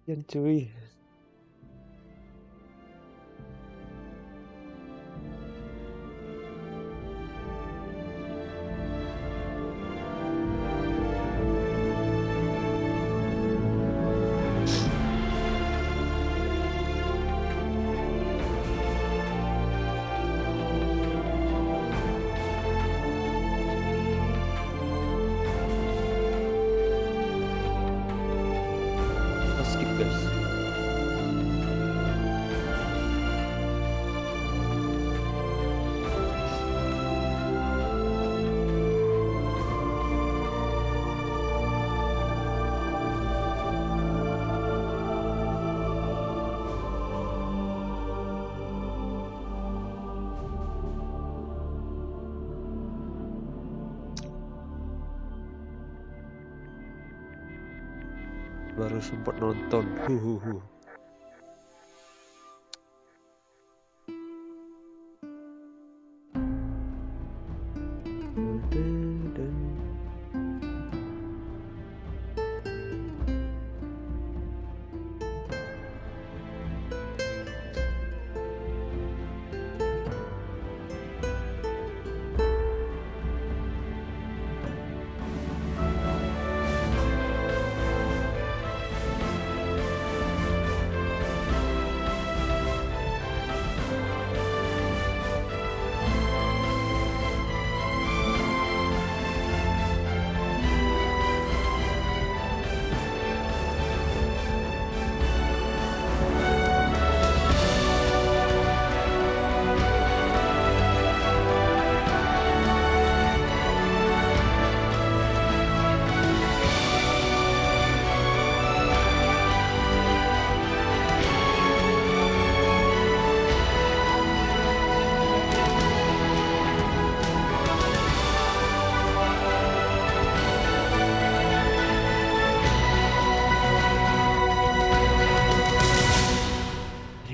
yang cuy. Kita skip guys. Baru sempat nonton. Huhuhu.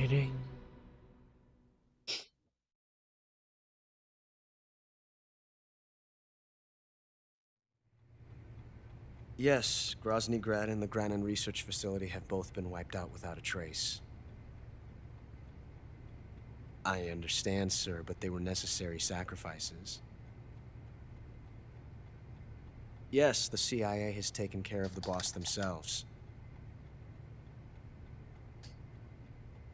Ding. Yes, Grozny Grad and the Granin Research Facility have both been wiped out without a trace. I understand, sir, but they were necessary sacrifices. Yes, the CIA has taken care of the boss themselves.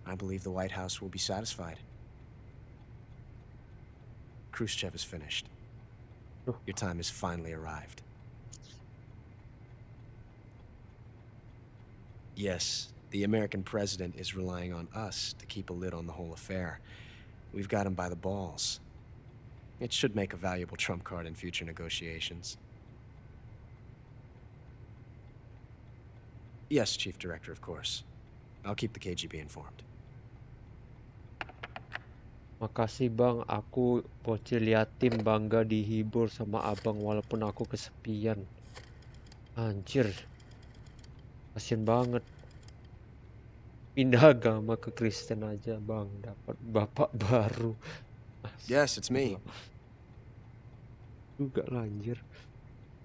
I believe the White House will be satisfied. Khrushchev is finished. Your time has finally arrived. Yes, the American president is relying on us to keep a lid on the whole affair. We've got him by the balls. It should make a valuable trump card in future negotiations. Yes, Chief Director, of course. I'll keep the KGB informed. Makasih bang, aku bocil yatim bangga dihibur sama abang walaupun aku kesepian. Anjir, kasian banget. Pindah agama ke Kristen aja bang, dapat bapak baru. Yes, it's me. Juga lah anjir.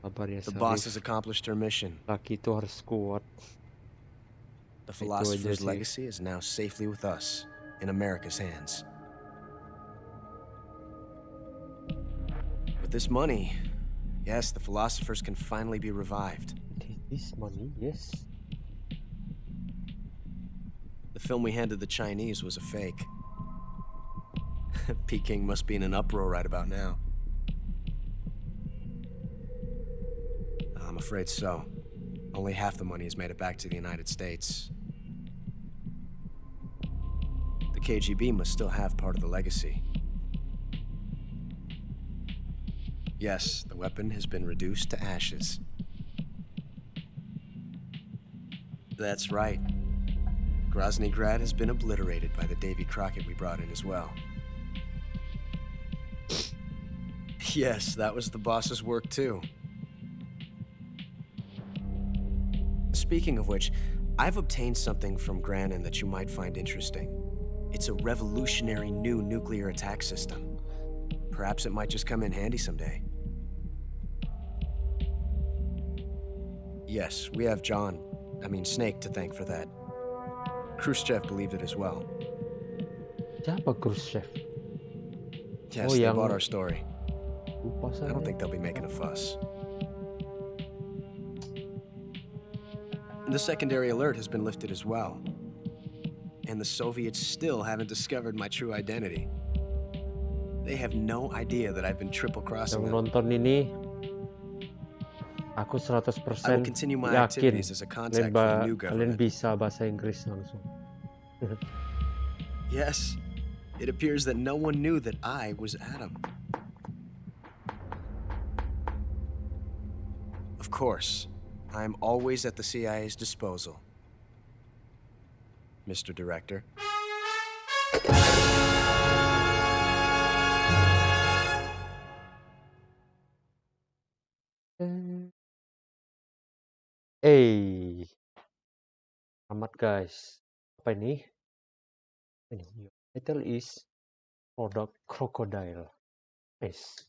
Sabar ya The boss has Sarif. accomplished her mission. Laki itu harus kuat. The Itu aja philosopher's sih. legacy is now safely with us, in America's hands. With this money, yes, the philosophers can finally be revived. This money, yes. The film we handed the Chinese was a fake. Peking must be in an uproar right about now. I'm afraid so. Only half the money has made it back to the United States. The KGB must still have part of the legacy. Yes, the weapon has been reduced to ashes. That's right. Grozny Grad has been obliterated by the Davy Crockett we brought in as well. Yes, that was the boss's work too. Speaking of which, I've obtained something from Granin that you might find interesting. It's a revolutionary new nuclear attack system. Perhaps it might just come in handy someday. Yes, we have Snake to thank for that. Khrushchev believed it as well. Siapa Khrushchev? Yes, Oh, they yang bought our story. lupa I don't saya. think they'll be making a fuss. The secondary alert has been lifted as well. And the Soviets still haven't discovered my true identity. They have no idea that I've been triple-crossing Yang them. nonton ini, aku I will 100% continue my yakin activities as a contact for the new kalian government. bisa bahasa Inggris langsung. Yes, it appears that no one knew that I was Adam. Of course, I'm always at the CIA's disposal, Mr. Director. Selamat guys. Apa ini? Your title is product crocodile. Nice.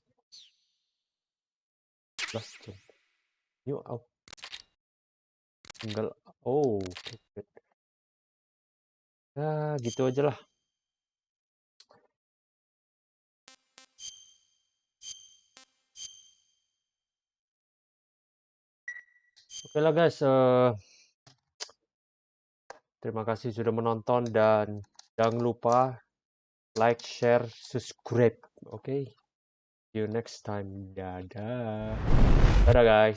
New up. Tinggal. Oh. Ya gitu aja lah. Oke lah guys. Terima kasih sudah menonton dan jangan lupa like, share, subscribe. Oke. See you next time. Dadah. Dadah guys.